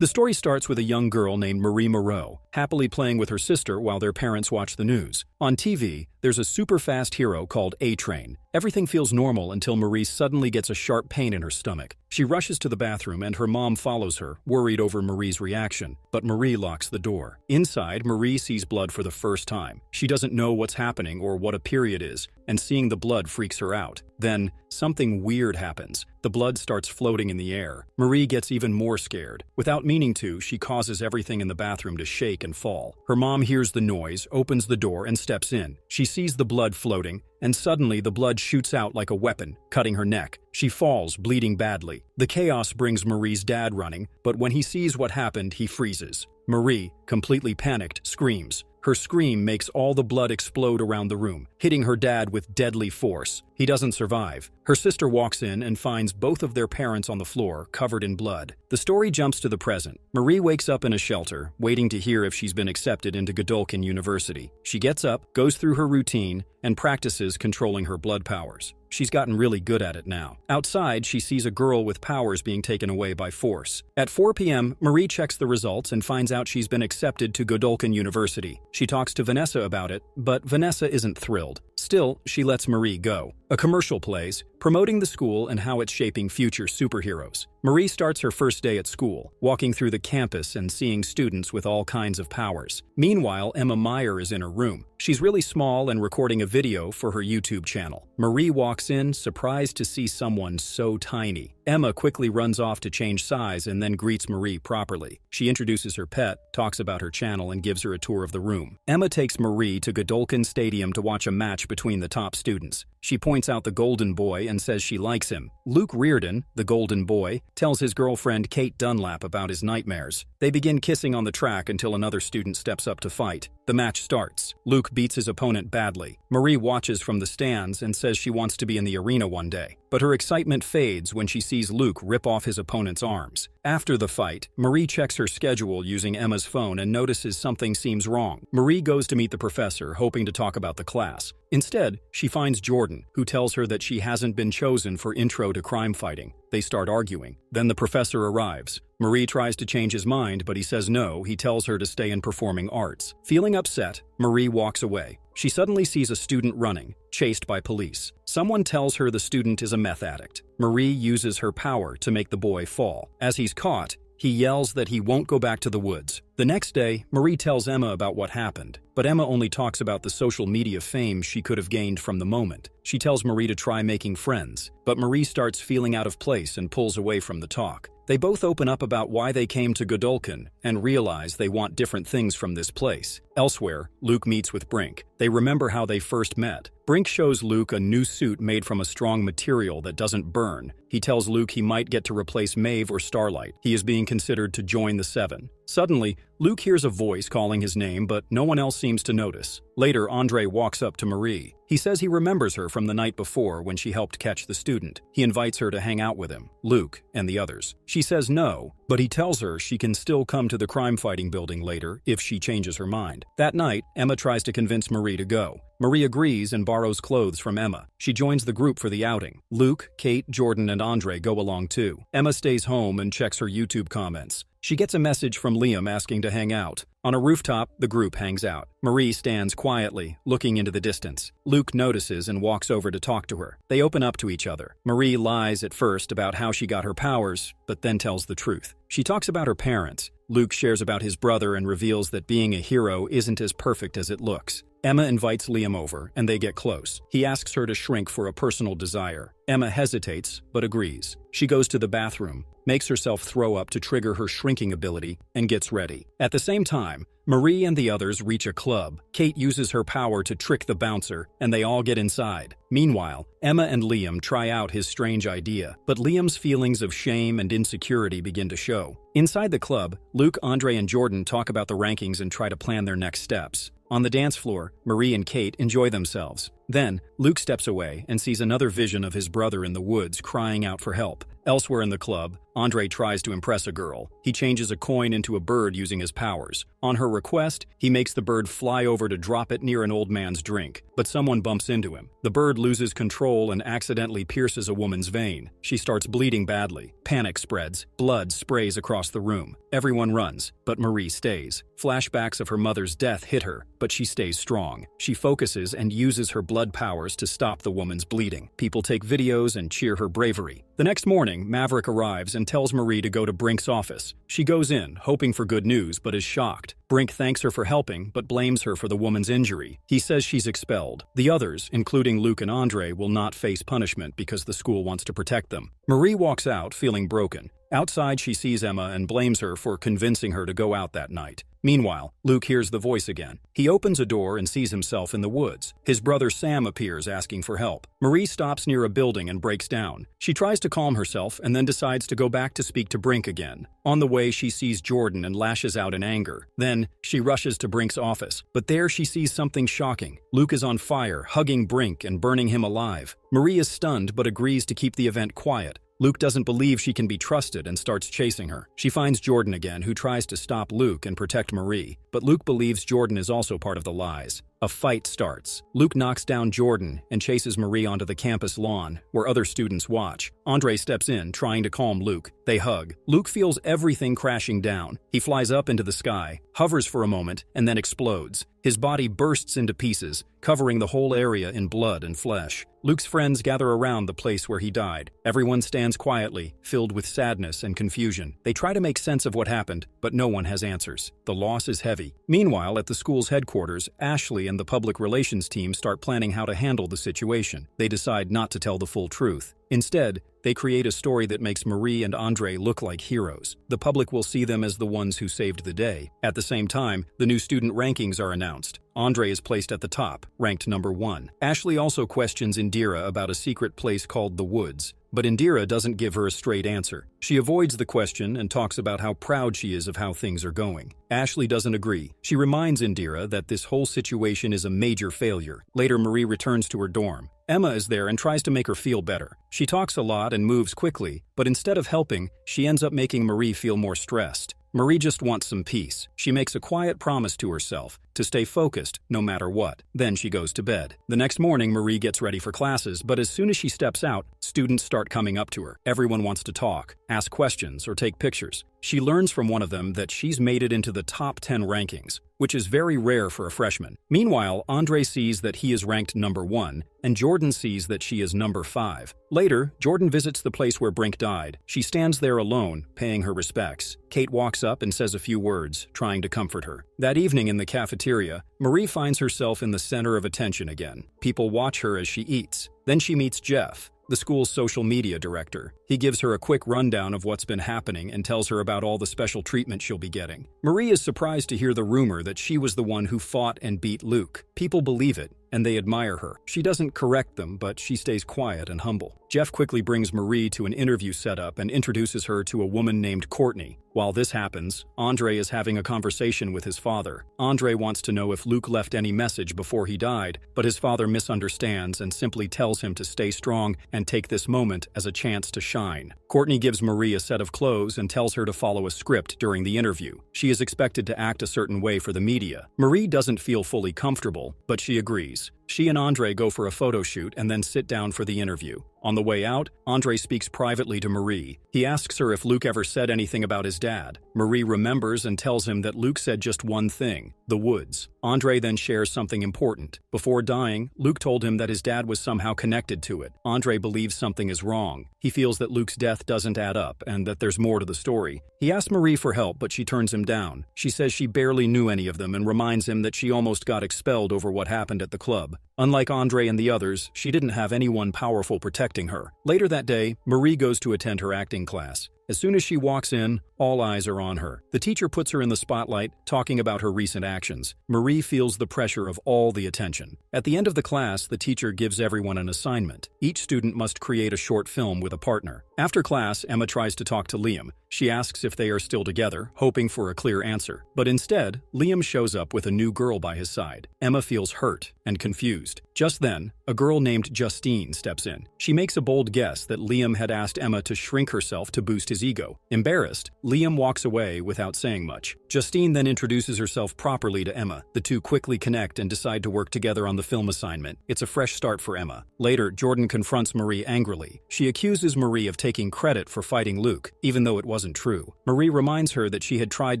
The story starts with a young girl named Marie Moreau, happily playing with her sister while their parents watch the news. On TV, there's a super-fast hero called A-Train. Everything feels normal until Marie suddenly gets a sharp pain in her stomach. She rushes to the bathroom and her mom follows her, worried over Marie's reaction. But Marie locks the door. Inside, Marie sees blood for the first time. She doesn't know what's happening or what a period is, and seeing the blood freaks her out. Then, something weird happens. The blood starts floating in the air. Marie gets even more scared. Without meaning to, she causes everything in the bathroom to shake and fall. Her mom hears the noise, opens the door, and steps in. She sees the blood floating, and suddenly the blood shoots out like a weapon, cutting her neck. She falls, bleeding badly. The chaos brings Marie's dad running, but when he sees what happened, he freezes. Marie, completely panicked, screams. Her scream makes all the blood explode around the room, hitting her dad with deadly force. He doesn't survive. Her sister walks in and finds both of their parents on the floor, covered in blood. The story jumps to the present. Marie wakes up in a shelter, waiting to hear if she's been accepted into Godolphin University. She gets up, goes through her routine, and practices controlling her blood powers. She's gotten really good at it now. Outside, she sees a girl with powers being taken away by force. At 4 p.m., Marie checks the results and finds out she's been accepted to Godolphin University. She talks to Vanessa about it, but Vanessa isn't thrilled. Still, she lets Marie go. A commercial plays, promoting the school and how it's shaping future superheroes. Marie starts her first day at school, walking through the campus and seeing students with all kinds of powers. Meanwhile, Emma Meyer is in her room. She's really small and recording a video for her YouTube channel. Marie walks in, surprised to see someone so tiny. Emma quickly runs off to change size and then greets Marie properly. She introduces her pet, talks about her channel, and gives her a tour of the room. Emma takes Marie to Godolphin Stadium to watch a match between the top students. She points out the Golden Boy and says she likes him. Luke Reardon, the Golden Boy, tells his girlfriend Kate Dunlap about his nightmares. They begin kissing on the track until another student steps up to fight. The match starts. Luke beats his opponent badly. Marie watches from the stands and says she wants to be in the arena one day. But her excitement fades when she sees Luke rip off his opponent's arms. After the fight, Marie checks her schedule using Emma's phone and notices something seems wrong. Marie goes to meet the professor, hoping to talk about the class. Instead, she finds Jordan, who tells her that she hasn't been chosen for Intro to Crime Fighting. They start arguing. Then the professor arrives. Marie tries to change his mind, but he says no. He tells her to stay in performing arts. Feeling upset, Marie walks away. She suddenly sees a student running, chased by police. Someone tells her the student is a meth addict. Marie uses her power to make the boy fall. As he's caught, he yells that he won't go back to the woods. The next day, Marie tells Emma about what happened, but Emma only talks about the social media fame she could have gained from the moment. She tells Marie to try making friends, but Marie starts feeling out of place and pulls away from the talk. They both open up about why they came to Godolphin and realize they want different things from this place. Elsewhere, Luke meets with Brink. They remember how they first met. Brink shows Luke a new suit made from a strong material that doesn't burn. He tells Luke he might get to replace Maeve or Starlight. He is being considered to join the Seven. Suddenly, Luke hears a voice calling his name, but no one else seems to notice. Later, Andre walks up to Marie. He says he remembers her from the night before when she helped catch the student. He invites her to hang out with him, Luke, and the others. She says no, but he tells her she can still come to the crime-fighting building later if she changes her mind. That night, Emma tries to convince Marie to go. Marie agrees and borrows clothes from Emma. She joins the group for the outing. Luke, Kate, Jordan, and Andre go along too. Emma stays home and checks her YouTube comments. She gets a message from Liam asking to hang out. On a rooftop, the group hangs out. Marie stands quietly, looking into the distance. Luke notices and walks over to talk to her. They open up to each other. Marie lies at first about how she got her powers, but then tells the truth. She talks about her parents. Luke shares about his brother and reveals that being a hero isn't as perfect as it looks. Emma invites Liam over, and they get close. He asks her to shrink for a personal desire. Emma hesitates, but agrees. She goes to the bathroom, makes herself throw up to trigger her shrinking ability, and gets ready. At the same time, Marie and the others reach a club. Kate uses her power to trick the bouncer, and they all get inside. Meanwhile, Emma and Liam try out his strange idea, but Liam's feelings of shame and insecurity begin to show. Inside the club, Luke, Andre, and Jordan talk about the rankings and try to plan their next steps. On the dance floor, Marie and Kate enjoy themselves. Then, Luke steps away and sees another vision of his brother in the woods crying out for help. Elsewhere in the club, Andre tries to impress a girl. He changes a coin into a bird using his powers. On her request, he makes the bird fly over to drop it near an old man's drink, but someone bumps into him. The bird loses control and accidentally pierces a woman's vein. She starts bleeding badly. Panic spreads. Blood sprays across the room. Everyone runs, but Marie stays. Flashbacks of her mother's death hit her, but she stays strong. She focuses and uses her blood powers to stop the woman's bleeding. People take videos and cheer her bravery. The next morning, Maverick arrives and tells Marie to go to Brink's office. She goes in, hoping for good news, but is shocked. Brink thanks her for helping, but blames her for the woman's injury. He says she's expelled. The others, including Luke and Andre, will not face punishment because the school wants to protect them. Marie walks out, feeling broken. Outside, she sees Emma and blames her for convincing her to go out that night. Meanwhile, Luke hears the voice again. He opens a door and sees himself in the woods. His brother Sam appears, asking for help. Marie stops near a building and breaks down. She tries to calm herself and then decides to go back to speak to Brink again. On the way, she sees Jordan and lashes out in anger. Then, she rushes to Brink's office. But there she sees something shocking. Luke is on fire, hugging Brink and burning him alive. Marie is stunned but agrees to keep the event quiet. Luke doesn't believe she can be trusted and starts chasing her. She finds Jordan again, who tries to stop Luke and protect Marie, but Luke believes Jordan is also part of the lies. A fight starts. Luke knocks down Jordan and chases Marie onto the campus lawn, where other students watch. Andre steps in, trying to calm Luke. They hug. Luke feels everything crashing down. He flies up into the sky, hovers for a moment, and then explodes. His body bursts into pieces, covering the whole area in blood and flesh. Luke's friends gather around the place where he died. Everyone stands quietly, filled with sadness and confusion. They try to make sense of what happened, but no one has answers. The loss is heavy. Meanwhile, at the school's headquarters, Ashley and the public relations team start planning how to handle the situation. They decide not to tell the full truth. Instead, they create a story that makes Marie and Andre look like heroes. The public will see them as the ones who saved the day. At the same time, the new student rankings are announced. Andre is placed at the top, ranked number 1. Ashley also questions Indira about a secret place called the Woods, but Indira doesn't give her a straight answer. She avoids the question and talks about how proud she is of how things are going. Ashley doesn't agree. She reminds Indira that this whole situation is a major failure. Later, Marie returns to her dorm. Emma is there and tries to make her feel better. She talks a lot and moves quickly, but instead of helping, she ends up making Marie feel more stressed. Marie just wants some peace. She makes a quiet promise to herself to stay focused no matter what. Then she goes to bed. The next morning, Marie gets ready for classes, but as soon as she steps out, students start coming up to her. Everyone wants to talk, ask questions, or take pictures. She learns from one of them that she's made it into the top 10 rankings, which is very rare for a freshman. Meanwhile, Andre sees that he is ranked number 1, and Jordan sees that she is number 5. Later, Jordan visits the place where Brink died. She stands there alone, paying her respects. Kate walks up and says a few words, trying to comfort her. That evening in the cafeteria, Marie finds herself in the center of attention again. People watch her as she eats. Then she meets Jeff, the school's social media director. He gives her a quick rundown of what's been happening and tells her about all the special treatment she'll be getting. Marie is surprised to hear the rumor that she was the one who fought and beat Luke. People believe it, and they admire her. She doesn't correct them, but she stays quiet and humble. Jeff quickly brings Marie to an interview setup and introduces her to a woman named Courtney. While this happens, Andre is having a conversation with his father. Andre wants to know if Luke left any message before he died, but his father misunderstands and simply tells him to stay strong and take this moment as a chance to shine. Courtney gives Marie a set of clothes and tells her to follow a script during the interview. She is expected to act a certain way for the media. Marie doesn't feel fully comfortable, but she agrees. She and Andre go for a photo shoot and then sit down for the interview. On the way out, Andre speaks privately to Marie. He asks her if Luke ever said anything about his dad. Marie remembers and tells him that Luke said just one thing: the woods. Andre then shares something important. Before dying, Luke told him that his dad was somehow connected to it. Andre believes something is wrong. He feels that Luke's death doesn't add up and that there's more to the story. He asks Marie for help, but she turns him down. She says she barely knew any of them and reminds him that she almost got expelled over what happened at the club. Unlike Andre and the others, she didn't have anyone powerful protecting her. Later that day, Marie goes to attend her acting class. As soon as she walks in, all eyes are on her. The teacher puts her in the spotlight, talking about her recent actions. Marie feels the pressure of all the attention. At the end of the class, the teacher gives everyone an assignment. Each student must create a short film with a partner. After class, Emma tries to talk to Liam. She asks if they are still together, hoping for a clear answer. But instead, Liam shows up with a new girl by his side. Emma feels hurt and confused. Just then, a girl named Justine steps in. She makes a bold guess that Liam had asked Emma to shrink herself to boost his his ego. Embarrassed, Liam walks away without saying much. Justine then introduces herself properly to Emma. The two quickly connect and decide to work together on the film assignment. It's a fresh start for Emma. Later, Jordan confronts Marie angrily. She accuses Marie of taking credit for fighting Luke, even though it wasn't true. Marie reminds her that she had tried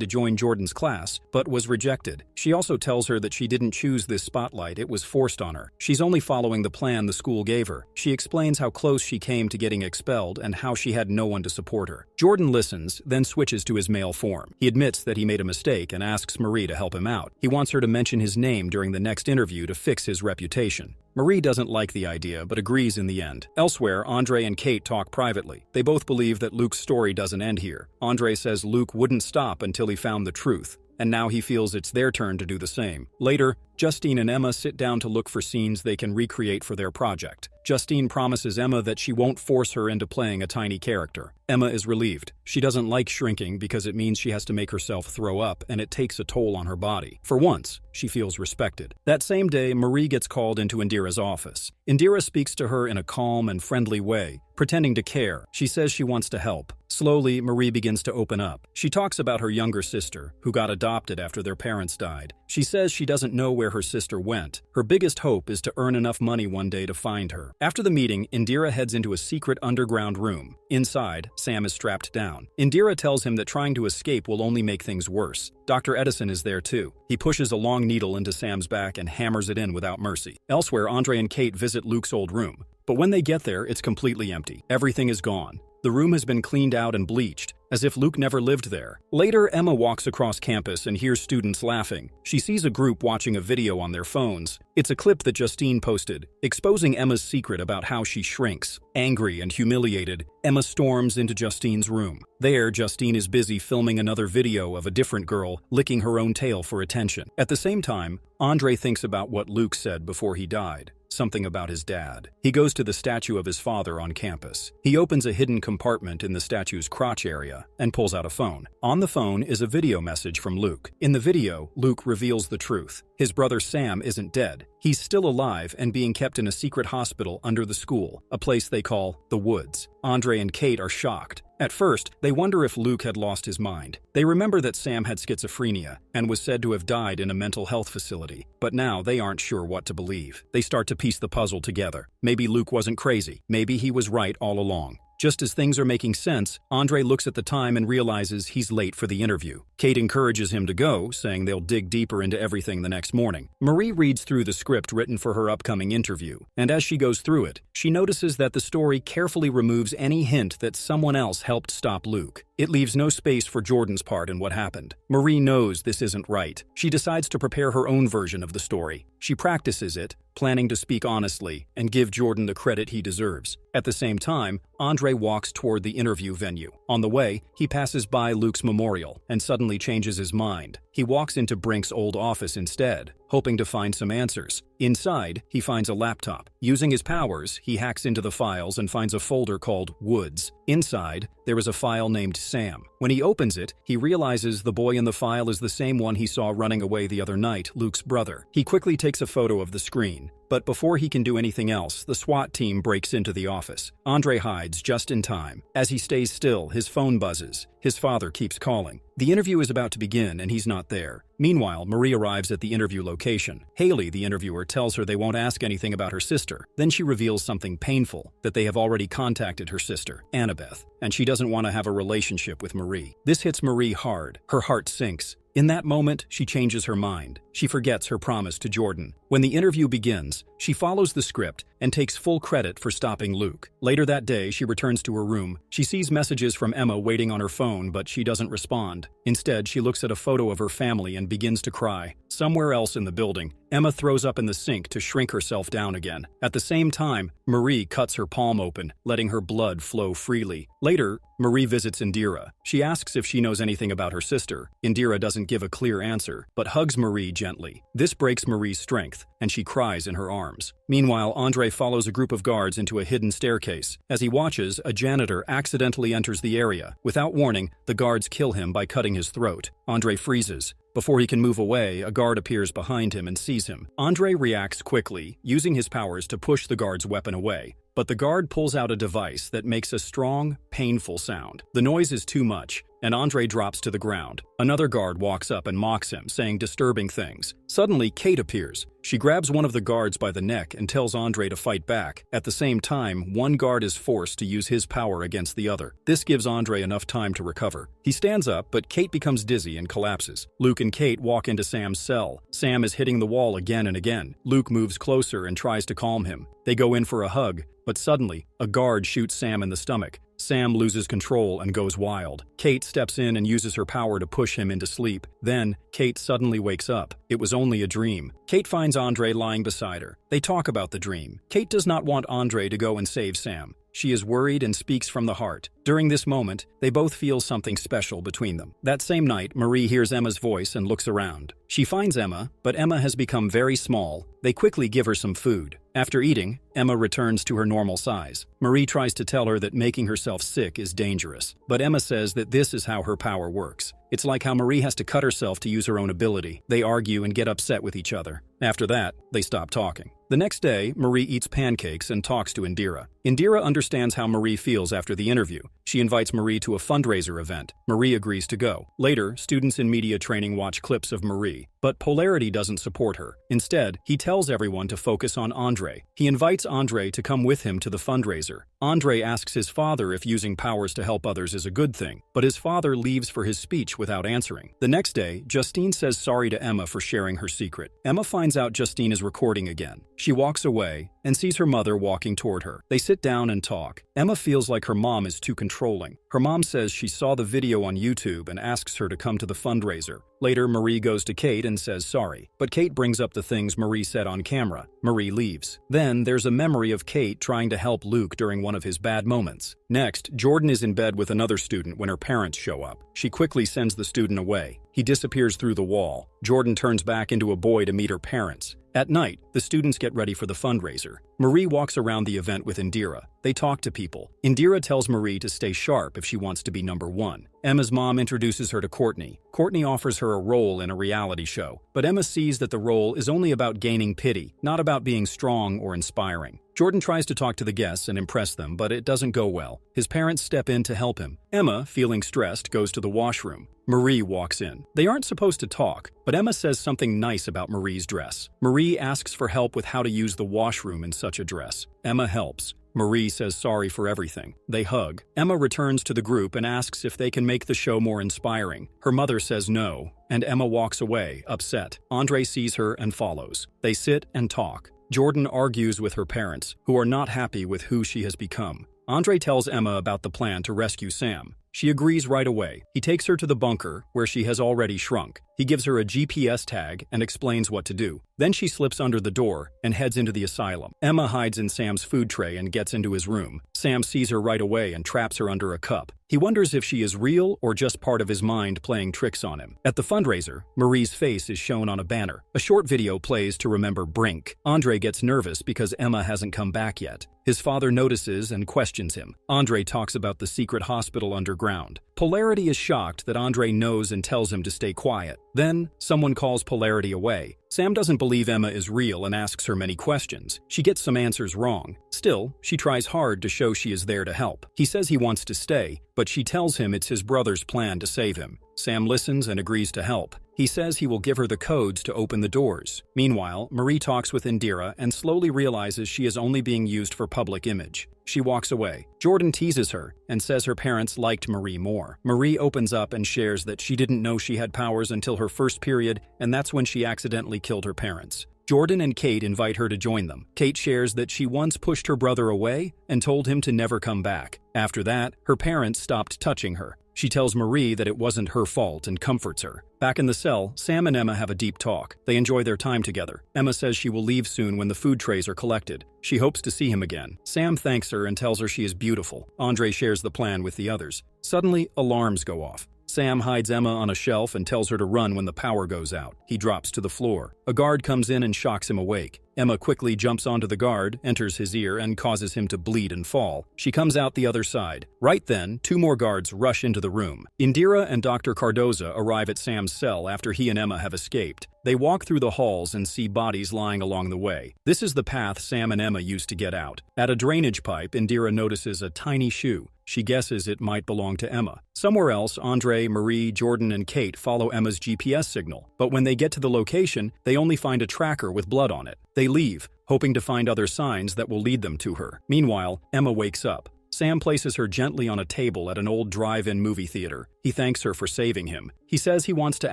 to join Jordan's class, but was rejected. She also tells her that she didn't choose this spotlight, it was forced on her. She's only following the plan the school gave her. She explains how close she came to getting expelled and how she had no one to support her. Jordan listens, then switches to his male form. He admits that he made a mistake and asks Marie to help him out. He wants her to mention his name during the next interview to fix his reputation. Marie doesn't like the idea, but agrees in the end. Elsewhere, Andre and Kate talk privately. They both believe that Luke's story doesn't end here. Andre says Luke wouldn't stop until he found the truth, and now he feels it's their turn to do the same. Later, Justine and Emma sit down to look for scenes they can recreate for their project. Justine promises Emma that she won't force her into playing a tiny character. Emma is relieved. She doesn't like shrinking because it means she has to make herself throw up, and it takes a toll on her body. For once, she feels respected. That same day, Marie gets called into Indira's office. Indira speaks to her in a calm and friendly way, pretending to care. She says she wants to help. Slowly, Marie begins to open up. She talks about her younger sister, who got adopted after their parents died. She says she doesn't know where her sister went. Her biggest hope is to earn enough money one day to find her. After the meeting, Indira heads into a secret underground room. Inside, Sam is strapped down. Indira tells him that trying to escape will only make things worse. Dr. Edison is there too. He pushes a long needle into Sam's back and hammers it in without mercy. Elsewhere, Andre and Kate visit Luke's old room. But when they get there, it's completely empty. Everything is gone. The room has been cleaned out and bleached, as if Luke never lived there. Later, Emma walks across campus and hears students laughing. She sees a group watching a video on their phones. It's a clip that Justine posted, exposing Emma's secret about how she shrinks. Angry and humiliated, Emma storms into Justine's room. There, Justine is busy filming another video of a different girl licking her own tail for attention. At the same time, Andre thinks about what Luke said before he died. Something about his dad. He goes to the statue of his father on campus. He opens a hidden compartment in the statue's crotch area and pulls out a phone. On the phone is a video message from Luke. In the video, Luke reveals the truth. His brother Sam isn't dead. He's still alive and being kept in a secret hospital under the school, a place they call the Woods. Andre and Kate are shocked. At first, they wonder if Luke had lost his mind. They remember that Sam had schizophrenia and was said to have died in a mental health facility. But now they aren't sure what to believe. They start to piece the puzzle together. Maybe Luke wasn't crazy. Maybe he was right all along. Just as things are making sense, Andre looks at the time and realizes he's late for the interview. Kate encourages him to go, saying they'll dig deeper into everything the next morning. Marie reads through the script written for her upcoming interview, and as she goes through it, she notices that the story carefully removes any hint that someone else helped stop Luke. It leaves no space for Jordan's part in what happened. Marie knows this isn't right. She decides to prepare her own version of the story. She practices it, planning to speak honestly and give Jordan the credit he deserves. At the same time, Andre walks toward the interview venue. On the way, he passes by Luke's memorial and suddenly changes his mind. He walks into Brink's old office instead, hoping to find some answers. Inside, he finds a laptop. Using his powers, he hacks into the files and finds a folder called Woods. Inside, there is a file named Sam. When he opens it, he realizes the boy in the file is the same one he saw running away the other night, Luke's brother. He quickly takes a photo of the screen. But before he can do anything else, the SWAT team breaks into the office. Andre hides just in time. As he stays still, his phone buzzes. His father keeps calling. The interview is about to begin and he's not there. Meanwhile, Marie arrives at the interview location. Haley, the interviewer, tells her they won't ask anything about her sister. Then she reveals something painful, that they have already contacted her sister, Annabeth, and she doesn't want to have a relationship with Marie. This hits Marie hard. Her heart sinks. In that moment, she changes her mind. She forgets her promise to Jordan. When the interview begins, she follows the script and takes full credit for stopping Luke. Later that day, she returns to her room. She sees messages from Emma waiting on her phone, but she doesn't respond. Instead, she looks at a photo of her family and begins to cry. Somewhere else in the building, Emma throws up in the sink to shrink herself down again. At the same time, Marie cuts her palm open, letting her blood flow freely. Later, Marie visits Indira. She asks if she knows anything about her sister. Indira doesn't give a clear answer, but hugs Marie gently. This breaks Marie's strength, and she cries in her arms. alarms. Meanwhile, Andre follows a group of guards into a hidden staircase. As he watches, a janitor accidentally enters the area. Without warning, the guards kill him by cutting his throat. Andre freezes. Before he can move away, a guard appears behind him and sees him. Andre reacts quickly, using his powers to push the guard's weapon away. But the guard pulls out a device that makes a strong, painful sound. The noise is too much, and Andre drops to the ground. Another guard walks up and mocks him, saying disturbing things. Suddenly, Kate appears. She grabs one of the guards by the neck and tells Andre to fight back. At the same time, one guard is forced to use his power against the other. This gives Andre enough time to recover. He stands up, but Kate becomes dizzy and collapses. Luke and Kate walk into Sam's cell. Sam is hitting the wall again and again. Luke moves closer and tries to calm him. They go in for a hug, but suddenly, a guard shoots Sam in the stomach. Sam loses control and goes wild. Kate steps in and uses her power to push him into sleep. Then, Kate suddenly wakes up. It was only a dream. Kate finds Andre lying beside her. They talk about the dream. Kate does not want Andre to go and save Sam. She is worried and speaks from the heart. During this moment, they both feel something special between them. That same night, Marie hears Emma's voice and looks around. She finds Emma, but Emma has become very small. They quickly give her some food. After eating, Emma returns to her normal size. Marie tries to tell her that making herself sick is dangerous, but Emma says that this is how her power works. It's like how Marie has to cut herself to use her own ability. They argue and get upset with each other. After that, they stop talking. The next day, Marie eats pancakes and talks to Indira. Indira understands how Marie feels after the interview. She invites Marie to a fundraiser event. Marie agrees to go. Later, students in media training watch clips of Marie, but Polarity doesn't support her. Instead, he tells everyone to focus on Andre. He invites Andre to come with him to the fundraiser. Andre asks his father if using powers to help others is a good thing, but his father leaves for his speech without answering. The next day, Justine says sorry to Emma for sharing her secret. Emma finds out Justine is recording again. She walks away and sees her mother walking toward her. They sit down and talk. Emma feels like her mom is too controlling. Her mom says she saw the video on YouTube and asks her to come to the fundraiser. Later, Marie goes to Kate and says sorry, but Kate brings up the things Marie said on camera. Marie leaves. Then, there's a memory of Kate trying to help Luke during one of his bad moments. Next, Jordan is in bed with another student when her parents show up. She quickly sends the student away. He disappears through the wall. Jordan turns back into a boy to meet her parents. At night, the students get ready for the fundraiser. Marie walks around the event with Indira. They talk to people. Indira tells Marie to stay sharp if she wants to be number one. Emma's mom introduces her to Courtney. Courtney offers her a role in a reality show, but Emma sees that the role is only about gaining pity, not about being strong or inspiring. Jordan tries to talk to the guests and impress them, but it doesn't go well. His parents step in to help him. Emma, feeling stressed, goes to the washroom. Marie walks in. They aren't supposed to talk, but Emma says something nice about Marie's dress. Marie asks for help with how to use the washroom in such a dress. Emma helps. Marie says sorry for everything. They hug. Emma returns to the group and asks if they can make the show more inspiring. Her mother says no, and Emma walks away, upset. Andre sees her and follows. They sit and talk. Jordan argues with her parents, who are not happy with who she has become. Andre tells Emma about the plan to rescue Sam. She agrees right away. He takes her to the bunker, where she has already shrunk. He gives her a GPS tag and explains what to do. Then she slips under the door and heads into the asylum. Emma hides in Sam's food tray and gets into his room. Sam sees her right away and traps her under a cup. He wonders if she is real or just part of his mind playing tricks on him. At the fundraiser, Marie's face is shown on a banner. A short video plays to remember Brink. Andre gets nervous because Emma hasn't come back yet. His father notices and questions him. Andre talks about the secret hospital underground. Polarity is shocked that Andre knows and tells him to stay quiet. Then, someone calls Polarity away. Sam doesn't believe Emma is real and asks her many questions. She gets some answers wrong. Still, she tries hard to show she is there to help. He says he wants to stay, but she tells him it's his brother's plan to save him. Sam listens and agrees to help. He says he will give her the codes to open the doors. Meanwhile, Marie talks with Indira and slowly realizes she is only being used for public image. She walks away. Jordan teases her and says her parents liked Marie more. Marie opens up and shares that she didn't know she had powers until her first period, and that's when she accidentally killed her parents. Jordan and Kate invite her to join them. Kate shares that she once pushed her brother away and told him to never come back. After that, her parents stopped touching her. She tells Marie that it wasn't her fault and comforts her. Back in the cell, Sam and Emma have a deep talk. They enjoy their time together. Emma says she will leave soon when the food trays are collected. She hopes to see him again. Sam thanks her and tells her she is beautiful. Andre shares the plan with the others. Suddenly, alarms go off. Sam hides Emma on a shelf and tells her to run when the power goes out. He drops to the floor. A guard comes in and shocks him awake. Emma quickly jumps onto the guard, enters his ear, and causes him to bleed and fall. She comes out the other side. Right then, two more guards rush into the room. Indira and Dr. Cardoza arrive at Sam's cell after he and Emma have escaped. They walk through the halls and see bodies lying along the way. This is the path Sam and Emma used to get out. At a drainage pipe, Indira notices a tiny shoe. She guesses it might belong to Emma. Somewhere else, Andre, Marie, Jordan, and Kate follow Emma's GPS signal. But when they get to the location, they only find a tracker with blood on it. They leave, hoping to find other signs that will lead them to her. Meanwhile, Emma wakes up. Sam places her gently on a table at an old drive-in movie theater. He thanks her for saving him. He says he wants to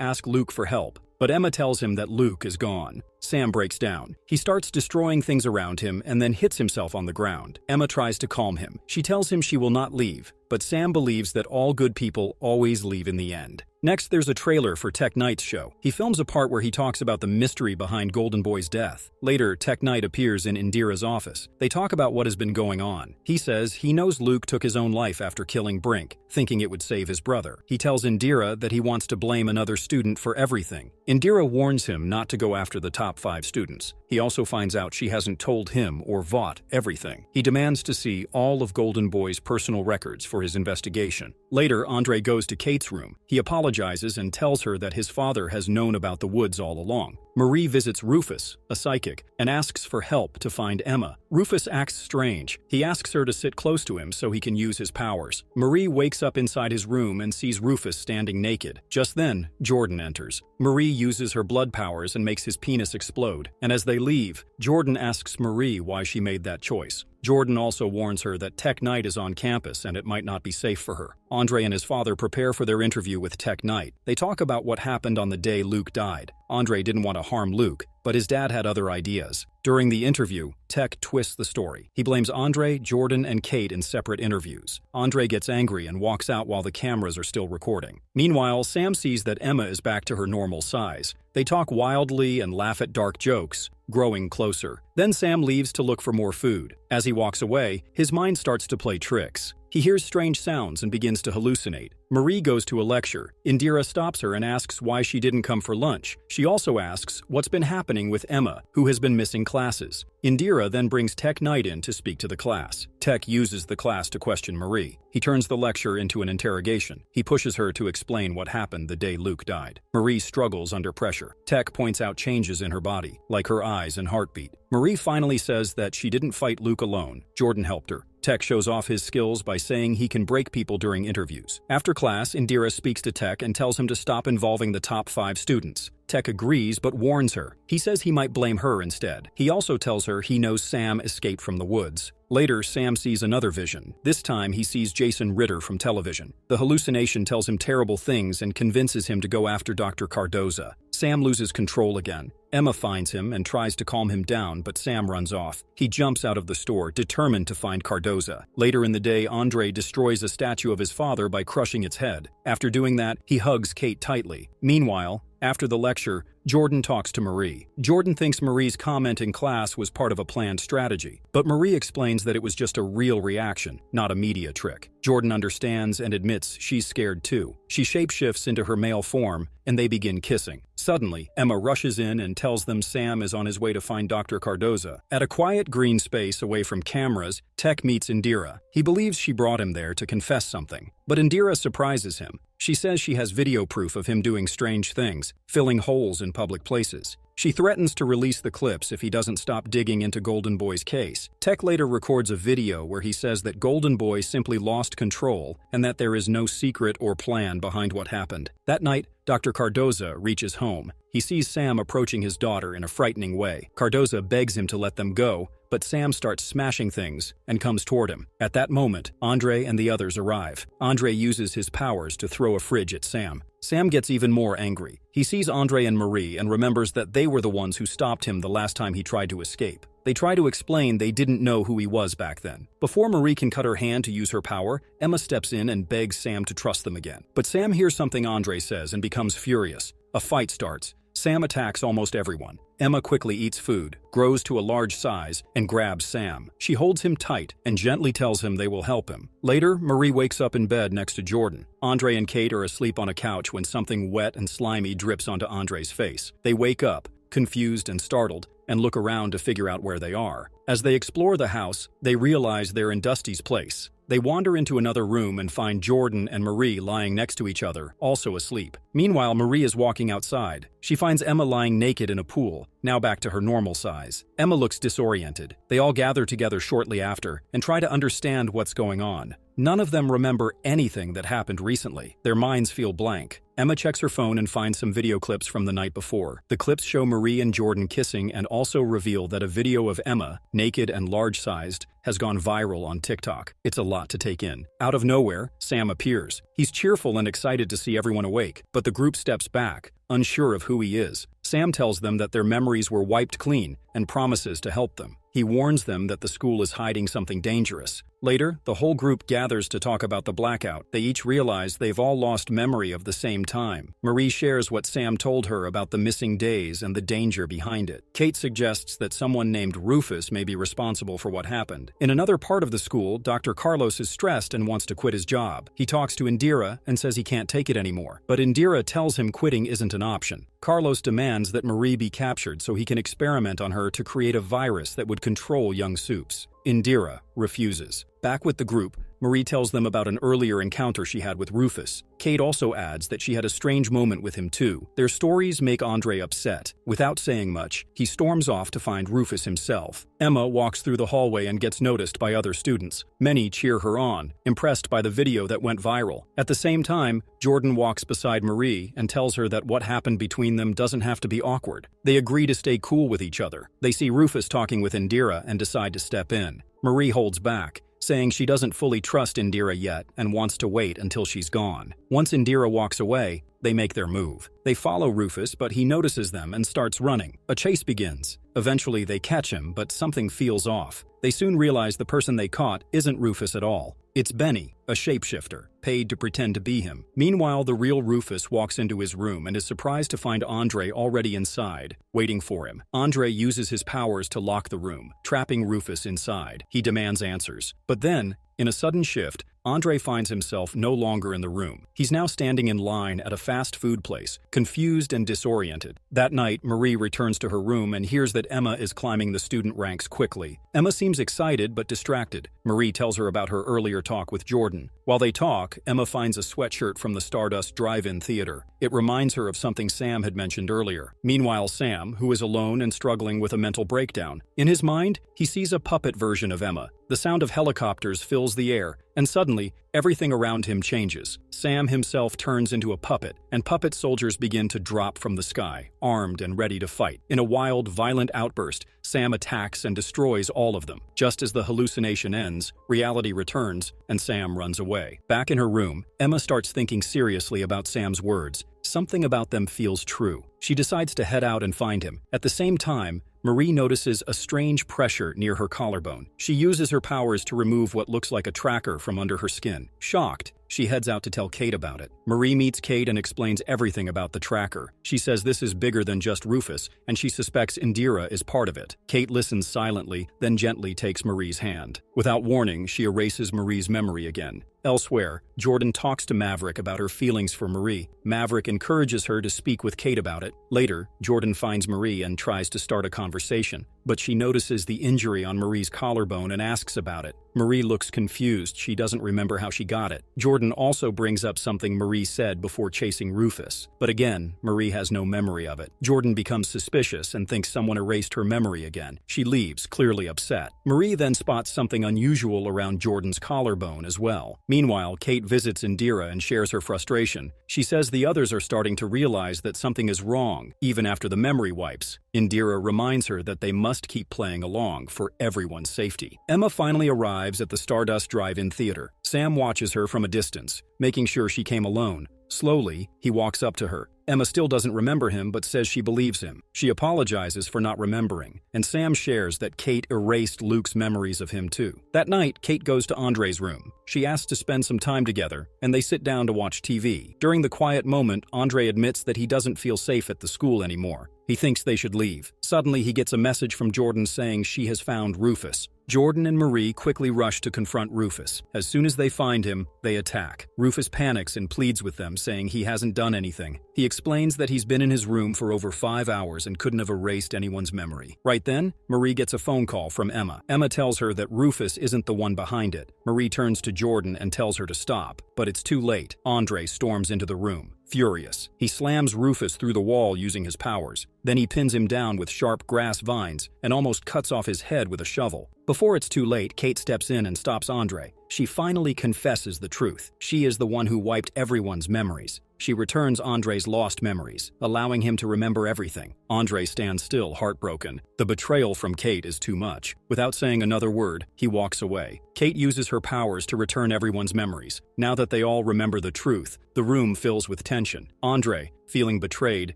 ask Luke for help, but Emma tells him that Luke is gone. Sam breaks down. He starts destroying things around him and then hits himself on the ground. Emma tries to calm him. She tells him she will not leave, but Sam believes that all good people always leave in the end. Next, there's a trailer for Tech Knight's show. He films a part where he talks about the mystery behind Golden Boy's death. Later, Tech Knight appears in Indira's office. They talk about what has been going on. He says he knows Luke took his own life after killing Brink, thinking it would save his brother. He tells Indira that he wants to blame another student for everything. Indira warns him not to go after the top 5 students. He also finds out she hasn't told him or Vought everything. He demands to see all of Golden Boy's personal records for his investigation. Later, Andre goes to Kate's room. He apologizes and tells her that his father has known about the woods all along. Marie visits Rufus, a psychic, and asks for help to find Emma. Rufus acts strange. He asks her to sit close to him so he can use his powers. Marie wakes up inside his room and sees Rufus standing naked. Just then, Jordan enters. Marie uses her blood powers and makes his penis explode. And as they leave, Jordan asks Marie why she made that choice. Jordan also warns her that Tech Knight is on campus and it might not be safe for her. Andre and his father prepare for their interview with Tech Knight. They talk about what happened on the day Luke died. Andre didn't want to harm Luke, but his dad had other ideas. During the interview, Tech twists the story. He blames Andre, Jordan, and Kate in separate interviews. Andre gets angry and walks out while the cameras are still recording. Meanwhile, Sam sees that Emma is back to her normal size. They talk wildly and laugh at dark jokes, growing closer. Then Sam leaves to look for more food. As he walks away, his mind starts to play tricks. He hears strange sounds and begins to hallucinate. Marie goes to a lecture. Indira stops her and asks why she didn't come for lunch. She also asks what's been happening with Emma, who has been missing classes. Indira then brings Tech Knight in to speak to the class. Tech uses the class to question Marie. He turns the lecture into an interrogation. He pushes her to explain what happened the day Luke died. Marie struggles under pressure. Tech points out changes in her body, like her eyes and heartbeat. Marie finally says that she didn't fight Luke alone. Jordan helped her. Tech shows off his skills by saying he can break people during interviews. After class, Indira speaks to Tech and tells him to stop involving the top 5 students. Tech agrees but warns her. He says he might blame her instead. He also tells her he knows Sam escaped from the woods. Later, Sam sees another vision. This time, he sees Jason Ritter from television. The hallucination tells him terrible things and convinces him to go after Dr. Cardoza. Sam loses control again. Emma finds him and tries to calm him down, but Sam runs off. He jumps out of the store, determined to find Cardoza. Later in the day, Andre destroys a statue of his father by crushing its head. After doing that, he hugs Kate tightly. Meanwhile, after the lecture, Jordan talks to Marie. Jordan thinks Marie's comment in class was part of a planned strategy, but Marie explains that it was just a real reaction, not a media trick. Jordan understands and admits she's scared too. She shapeshifts into her male form, and they begin kissing. Suddenly, Emma rushes in and tells them Sam is on his way to find Dr. Cardoza. At a quiet green space away from cameras, Tech meets Indira. He believes she brought him there to confess something, but Indira surprises him. She says she has video proof of him doing strange things, filling holes in public places. She threatens to release the clips if he doesn't stop digging into Golden Boy's case. Tech later records a video where he says that Golden Boy simply lost control and that there is no secret or plan behind what happened. That night, Dr. Cardoza reaches home. He sees Sam approaching his daughter in a frightening way. Cardoza begs him to let them go, but Sam starts smashing things and comes toward him. At that moment, Andre and the others arrive. Andre uses his powers to throw a fridge at Sam. Sam gets even more angry. He sees Andre and Marie and remembers that they were the ones who stopped him the last time he tried to escape. They try to explain they didn't know who he was back then. Before Marie can cut her hand to use her power, Emma steps in and begs Sam to trust them again. But Sam hears something Andre says and becomes furious. A fight starts. Sam attacks almost everyone. Emma quickly eats food, grows to a large size, and grabs Sam. She holds him tight and gently tells him they will help him. Later, Marie wakes up in bed next to Jordan. Andre and Kate are asleep on a couch when something wet and slimy drips onto Andre's face. They wake up, confused and startled, and look around to figure out where they are. As they explore the house, they realize they're in Dusty's place. They wander into another room and find Jordan and Marie lying next to each other, also asleep. Meanwhile, Marie is walking outside. She finds Emma lying naked in a pool, now back to her normal size. Emma looks disoriented. They all gather together shortly after and try to understand what's going on. None of them remember anything that happened recently. Their minds feel blank. Emma checks her phone and finds some video clips from the night before. The clips show Marie and Jordan kissing and also reveal that a video of Emma, naked and large-sized, has gone viral on TikTok. It's a lot to take in. Out of nowhere, Sam appears. He's cheerful and excited to see everyone awake, but the group steps back, unsure of who he is. Sam tells them that their memories were wiped clean and promises to help them. He warns them that the school is hiding something dangerous. Later, the whole group gathers to talk about the blackout. They each realize they've all lost memory of the same time. Marie shares what Sam told her about the missing days and the danger behind it. Kate suggests that someone named Rufus may be responsible for what happened. In another part of the school, Dr. Carlos is stressed and wants to quit his job. He talks to Indira and says he can't take it anymore. But Indira tells him quitting isn't an option. Carlos demands that Marie be captured so he can experiment on her to create a virus that would control young Supes. Indira refuses. Back with the group, Marie tells them about an earlier encounter she had with Rufus. Kate also adds that she had a strange moment with him too. Their stories make Andre upset. Without saying much, he storms off to find Rufus himself. Emma walks through the hallway and gets noticed by other students. Many cheer her on, impressed by the video that went viral. At the same time, Jordan walks beside Marie and tells her that what happened between them doesn't have to be awkward. They agree to stay cool with each other. They see Rufus talking with Indira and decide to step in. Marie holds back, saying she doesn't fully trust Indira yet and wants to wait until she's gone. Once Indira walks away, they make their move. They follow Rufus, but he notices them and starts running. A chase begins. Eventually, they catch him, but something feels off. They soon realize the person they caught isn't Rufus at all. It's Benny, a shapeshifter, paid to pretend to be him. Meanwhile, the real Rufus walks into his room and is surprised to find Andre already inside, waiting for him. Andre uses his powers to lock the room, trapping Rufus inside. He demands answers. But then, in a sudden shift, Andre finds himself no longer in the room. He's now standing in line at a fast food place, confused and disoriented. That night, Marie returns to her room and hears that Emma is climbing the student ranks quickly. Emma seems excited but distracted. Marie tells her about her earlier talk with Jordan. While they talk, Emma finds a sweatshirt from the Stardust Drive-In Theater. It reminds her of something Sam had mentioned earlier. Meanwhile, Sam, who is alone and struggling with a mental breakdown, in his mind, he sees a puppet version of Emma. The sound of helicopters fills the air, and suddenly, everything around him changes. Sam himself turns into a puppet, and puppet soldiers begin to drop from the sky, armed and ready to fight. In a wild, violent outburst, Sam attacks and destroys all of them. Just as the hallucination ends, reality returns, and Sam runs away. Back in her room, Emma starts thinking seriously about Sam's words. Something about them feels true. She decides to head out and find him. At the same time, Marie notices a strange pressure near her collarbone. She uses her powers to remove what looks like a tracker from under her skin. Shocked, she heads out to tell Kate about it. Marie meets Kate and explains everything about the tracker. She says this is bigger than just Rufus, and she suspects Indira is part of it. Kate listens silently, then gently takes Marie's hand. Without warning, she erases Marie's memory again. Elsewhere, Jordan talks to Maverick about her feelings for Marie. Maverick encourages her to speak with Kate about it. Later, Jordan finds Marie and tries to start a conversation, but she notices the injury on Marie's collarbone and asks about it. Marie looks confused. She doesn't remember how she got it. Jordan also brings up something Marie said before chasing Rufus, but again, Marie has no memory of it. Jordan becomes suspicious and thinks someone erased her memory again. She leaves, clearly upset. Marie then spots something unusual around Jordan's collarbone as well. Meanwhile, Kate visits Indira and shares her frustration. She says the others are starting to realize that something is wrong, even after the memory wipes. Indira reminds her that they must keep playing along for everyone's safety. Emma finally arrives at the Stardust Drive-In Theater. Sam watches her from a distance, making sure she came alone. Slowly, he walks up to her. Emma still doesn't remember him but says she believes him. She apologizes for not remembering, and Sam shares that Kate erased Luke's memories of him too. That night, Kate goes to Andre's room. She asks to spend some time together, and they sit down to watch TV. During the quiet moment, Andre admits that he doesn't feel safe at the school anymore. He thinks they should leave. Suddenly, he gets a message from Jordan saying she has found Rufus. Jordan and Marie quickly rush to confront Rufus. As soon as they find him, they attack. Rufus panics and pleads with them, saying he hasn't done anything. He explains that he's been in his room for over 5 hours and couldn't have erased anyone's memory. Right then, Marie gets a phone call from Emma. Emma tells her that Rufus isn't the one behind it. Marie turns to Jordan and tells her to stop, but it's too late. Andre storms into the room. Furious, he slams Rufus through the wall using his powers. Then he pins him down with sharp grass vines and almost cuts off his head with a shovel. Before it's too late, Kate steps in and stops Andre. She finally confesses the truth. She is the one who wiped everyone's memories. She returns Andre's lost memories, allowing him to remember everything. Andre stands still, heartbroken. The betrayal from Kate is too much. Without saying another word, he walks away. Kate uses her powers to return everyone's memories. Now that they all remember the truth, the room fills with tension. Andre, feeling betrayed,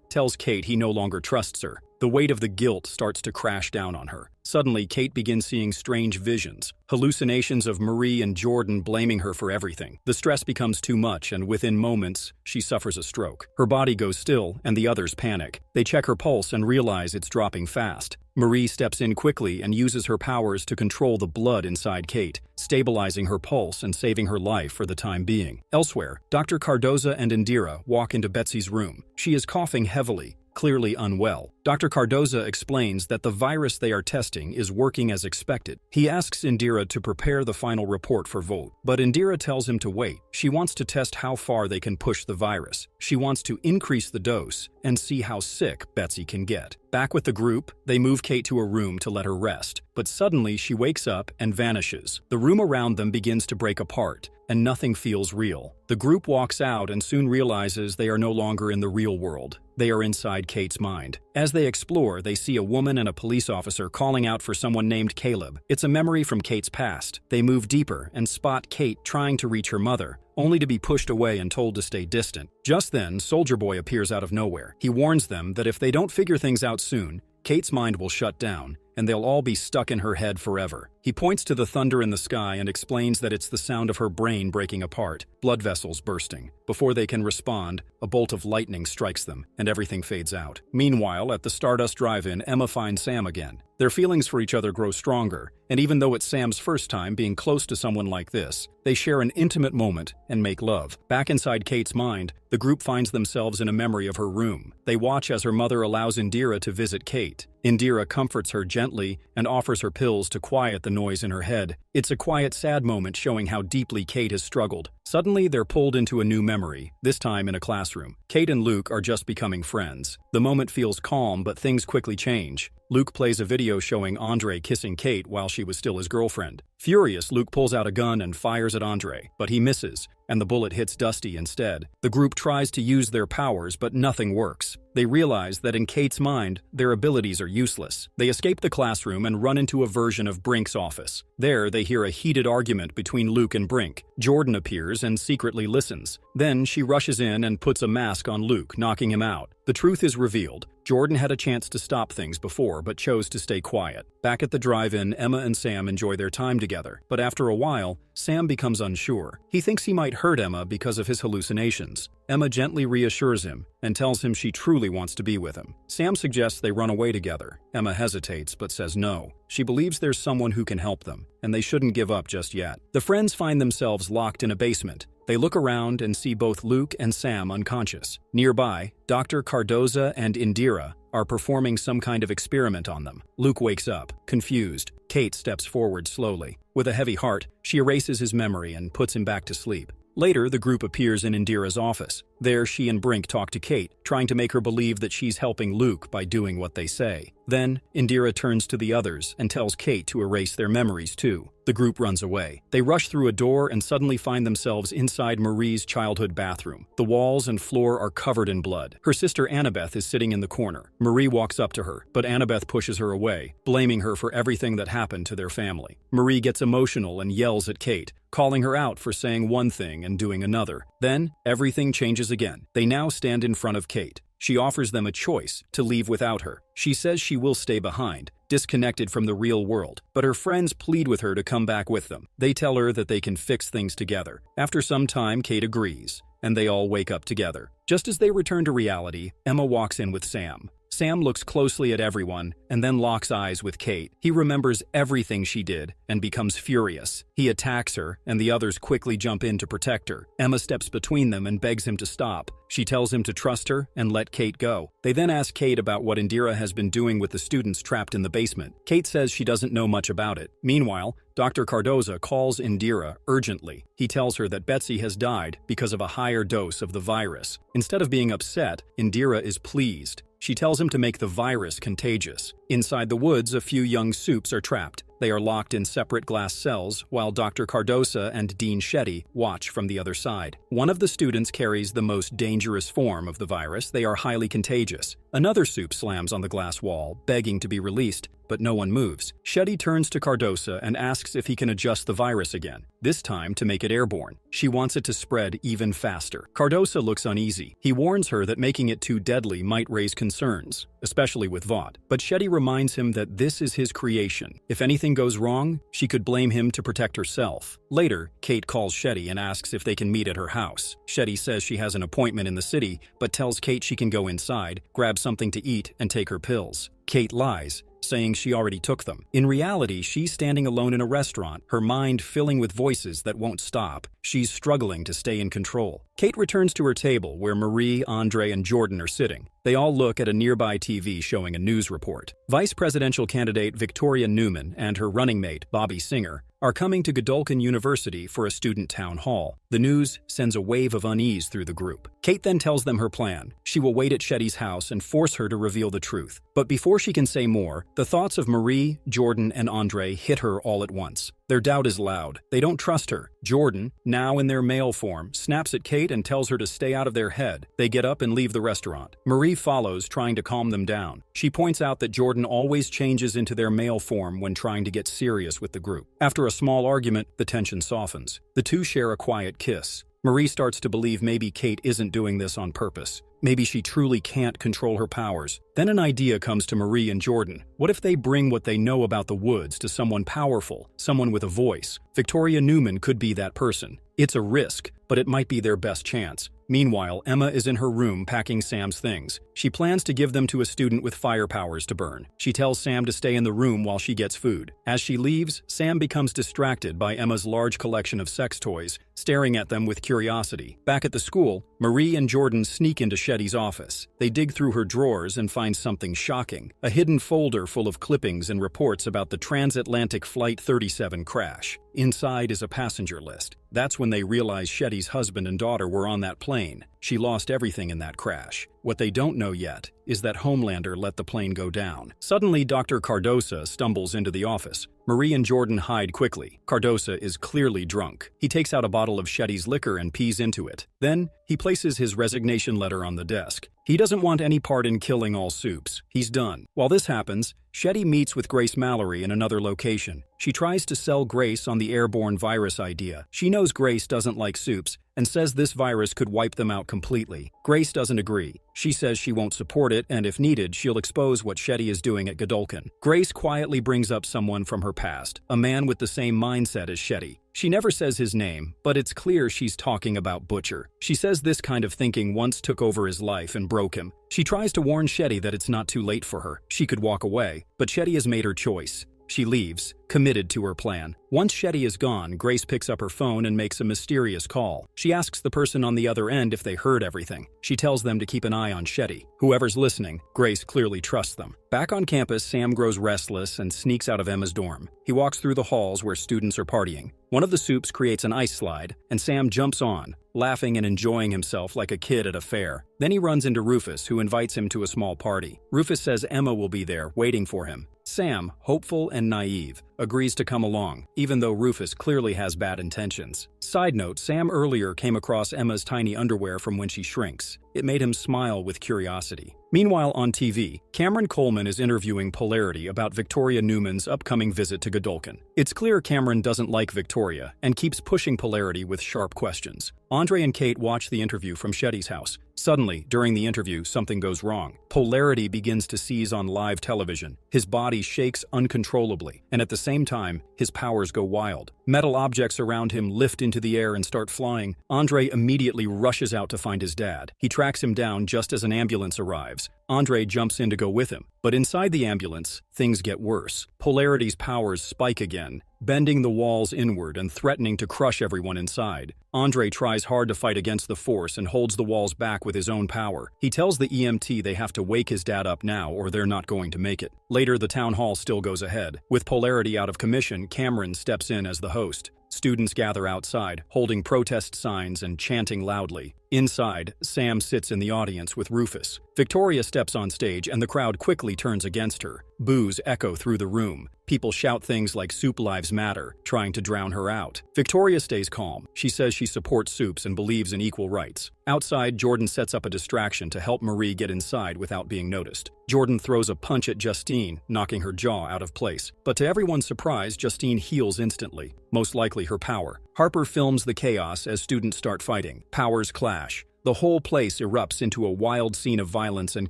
tells Kate he no longer trusts her. The weight of the guilt starts to crash down on her. Suddenly, Kate begins seeing strange visions, hallucinations of Marie and Jordan blaming her for everything. The stress becomes too much, and within moments, she suffers a stroke. Her body goes still, and the others panic. They check her pulse and realize it's dropping fast. Marie steps in quickly and uses her powers to control the blood inside Kate, stabilizing her pulse and saving her life for the time being. Elsewhere, Dr. Cardoza and Indira walk into Betsy's room. She is coughing heavily, clearly unwell. Dr. Cardoza explains that the virus they are testing is working as expected. He asks Indira to prepare the final report for vote, but Indira tells him to wait. She wants to test how far they can push the virus. She wants to increase the dose and see how sick Betsy can get. Back with the group, they move Kate to a room to let her rest, but suddenly she wakes up and vanishes. The room around them begins to break apart, and nothing feels real. The group walks out and soon realizes they are no longer in the real world. They are inside Kate's mind. As they explore, they see a woman and a police officer calling out for someone named Caleb. It's a memory from Kate's past. They move deeper and spot Kate trying to reach her mother, only to be pushed away and told to stay distant. Just then, Soldier Boy appears out of nowhere. He warns them that if they don't figure things out soon, Kate's mind will shut down, and they'll all be stuck in her head forever. He points to the thunder in the sky and explains that it's the sound of her brain breaking apart, blood vessels bursting. Before they can respond, a bolt of lightning strikes them, and everything fades out. Meanwhile, at the Stardust Drive-In, Emma finds Sam again. Their feelings for each other grow stronger, and even though it's Sam's first time being close to someone like this, they share an intimate moment and make love. Back inside Kate's mind, the group finds themselves in a memory of her room. They watch as her mother allows Indira to visit Kate. Indira comforts her gently and offers her pills to quiet the noise in her head. It's a quiet, sad moment showing how deeply Kate has struggled. Suddenly, they're pulled into a new memory, this time in a classroom. Kate and Luke are just becoming friends. The moment feels calm, but things quickly change. Luke plays a video showing Andre kissing Kate while she was still his girlfriend. Furious, Luke pulls out a gun and fires at Andre, but he misses, and the bullet hits Dusty instead. The group tries to use their powers, but nothing works. They realize that in Kate's mind, their abilities are useless. They escape the classroom and run into a version of Brink's office. There, they hear a heated argument between Luke and Brink. Jordan appears and secretly listens. Then she rushes in and puts a mask on Luke, knocking him out. The truth is revealed. Jordan had a chance to stop things before, but chose to stay quiet. Back at the drive-in, Emma and Sam enjoy their time together. But after a while, Sam becomes unsure. He thinks he might hurt Emma because of his hallucinations. Emma gently reassures him and tells him she truly wants to be with him. Sam suggests they run away together. Emma hesitates but says no. She believes there's someone who can help them, and they shouldn't give up just yet. The friends find themselves locked in a basement. They look around and see both Luke and Sam unconscious. Nearby, Dr. Cardoza and Indira are performing some kind of experiment on them. Luke wakes up, confused. Kate steps forward slowly. With a heavy heart, she erases his memory and puts him back to sleep. Later, the group appears in Indira's office. There, she and Brink talk to Kate, trying to make her believe that she's helping Luke by doing what they say. Then, Indira turns to the others and tells Kate to erase their memories too. The group runs away. They rush through a door and suddenly find themselves inside Marie's childhood bathroom. The walls and floor are covered in blood. Her sister Annabeth is sitting in the corner. Marie walks up to her, but Annabeth pushes her away, blaming her for everything that happened to their family. Marie gets emotional and yells at Kate, calling her out for saying one thing and doing another. Then, everything changes again. They now stand in front of Kate. She offers them a choice to leave without her. She says she will stay behind, disconnected from the real world, but her friends plead with her to come back with them. They tell her that they can fix things together. After some time, Kate agrees, and they all wake up together. Just as they return to reality, Emma walks in with Sam. Sam looks closely at everyone and then locks eyes with Kate. He remembers everything she did and becomes furious. He attacks her, and the others quickly jump in to protect her. Emma steps between them and begs him to stop. She tells him to trust her and let Kate go. They then ask Kate about what Indira has been doing with the students trapped in the basement. Kate says she doesn't know much about it. Meanwhile, Dr. Cardoza calls Indira urgently. He tells her that Betsy has died because of a higher dose of the virus. Instead of being upset, Indira is pleased. She tells him to make the virus contagious. Inside the woods, a few young Supes are trapped. They are locked in separate glass cells, while Dr. Cardoza and Dean Shetty watch from the other side. One of the students carries the most dangerous form of the virus. They are highly contagious. Another Supe slams on the glass wall, begging to be released, but no one moves. Shetty turns to Cardoza and asks if he can adjust the virus again, this time to make it airborne. She wants it to spread even faster. Cardoza looks uneasy. He warns her that making it too deadly might raise concerns, especially with Vought. But Shetty reminds him that this is his creation. If anything goes wrong, she could blame him to protect herself. Later, Kate calls Shetty and asks if they can meet at her house. Shetty says she has an appointment in the city, but tells Kate she can go inside, grab something to eat, and take her pills. Kate lies, saying she already took them. In reality, she's standing alone in a restaurant, her mind filling with voices that won't stop. She's struggling to stay in control. Kate returns to her table where Marie, Andre, and Jordan are sitting. They all look at a nearby TV showing a news report. Vice presidential candidate Victoria Newman and her running mate, Bobby Singer, are coming to Godolphin University for a student town hall. The news sends a wave of unease through the group. Kate then tells them her plan. She will wait at Shetty's house and force her to reveal the truth. But before she can say more, the thoughts of Marie, Jordan, and Andre hit her all at once. Their doubt is loud. They don't trust her. Jordan, now in their male form, snaps at Kate and tells her to stay out of their head. They get up and leave the restaurant. Marie follows, trying to calm them down. She points out that Jordan always changes into their male form when trying to get serious with the group. After a small argument, the tension softens. The two share a quiet kiss. Marie starts to believe maybe Kate isn't doing this on purpose. Maybe she truly can't control her powers. Then an idea comes to Marie and Jordan. What if they bring what they know about the woods to someone powerful, someone with a voice? Victoria Newman could be that person. It's a risk, but it might be their best chance. Meanwhile, Emma is in her room packing Sam's things. She plans to give them to a student with fire powers to burn. She tells Sam to stay in the room while she gets food. As she leaves, Sam becomes distracted by Emma's large collection of sex toys, staring at them with curiosity. Back at the school, Marie and Jordan sneak into Shetty's office. They dig through her drawers and find something shocking, a hidden folder full of clippings and reports about the transatlantic Flight 37 crash. Inside is a passenger list. That's when they realize Shetty's husband and daughter were on that plane. She lost everything in that crash. What they don't know yet is that Homelander let the plane go down. Suddenly, Dr. Cardoza stumbles into the office. Marie and Jordan hide quickly. Cardoza is clearly drunk. He takes out a bottle of Shetty's liquor and pees into it. Then, he places his resignation letter on the desk. He doesn't want any part in killing all Supes. He's done. While this happens, Shetty meets with Grace Mallory in another location. She tries to sell Grace on the airborne virus idea. She knows Grace doesn't like Supes and says this virus could wipe them out completely. Grace doesn't agree. She says she won't support it, and if needed, she'll expose what Shetty is doing at Godolphin. Grace quietly brings up someone from her past, a man with the same mindset as Shetty. She never says his name, but it's clear she's talking about Butcher. She says this kind of thinking once took over his life and broke him. She tries to warn Shetty that it's not too late for her. She could walk away, but Shetty has made her choice. She leaves, committed to her plan. Once Shetty is gone, Grace picks up her phone and makes a mysterious call. She asks the person on the other end if they heard everything. She tells them to keep an eye on Shetty. Whoever's listening, Grace clearly trusts them. Back on campus, Sam grows restless and sneaks out of Emma's dorm. He walks through the halls where students are partying. One of the Supes creates an ice slide, and Sam jumps on, laughing and enjoying himself like a kid at a fair. Then he runs into Rufus, who invites him to a small party. Rufus says Emma will be there, waiting for him. Sam, hopeful and naive, agrees to come along, even though Rufus clearly has bad intentions. Side note, Sam earlier came across Emma's tiny underwear from when she shrinks. It made him smile with curiosity. Meanwhile, on TV, Cameron Coleman is interviewing Polarity about Victoria Newman's upcoming visit to Godolphin. It's clear Cameron doesn't like Victoria and keeps pushing Polarity with sharp questions. Andre and Kate watch the interview from Shetty's house. Suddenly, during the interview, something goes wrong. Polarity begins to seize on live television. His body shakes uncontrollably, and at the same time, his powers go wild. Metal objects around him lift into the air and start flying. Andre immediately rushes out to find his dad. He tracks him down just as an ambulance arrives. Andre jumps in to go with him, but inside the ambulance, things get worse. Polarity's powers spike again, bending the walls inward and threatening to crush everyone inside. Andre tries hard to fight against the force and holds the walls back with his own power. He tells the EMT they have to wake his dad up now or they're not going to make it. Later, the town hall still goes ahead. With Polarity out of commission, Cameron steps in as the host. Students gather outside, holding protest signs and chanting loudly. Inside, Sam sits in the audience with Rufus. Victoria steps on stage and the crowd quickly turns against her. Boos echo through the room. People shout things like "Soup Lives Matter," trying to drown her out. Victoria stays calm. She says she supports soups and believes in equal rights. Outside, Jordan sets up a distraction to help Marie get inside without being noticed. Jordan throws a punch at Justine, knocking her jaw out of place. But to everyone's surprise, Justine heals instantly, most likely her power. Harper films the chaos as students start fighting. Powers clash. The whole place erupts into a wild scene of violence and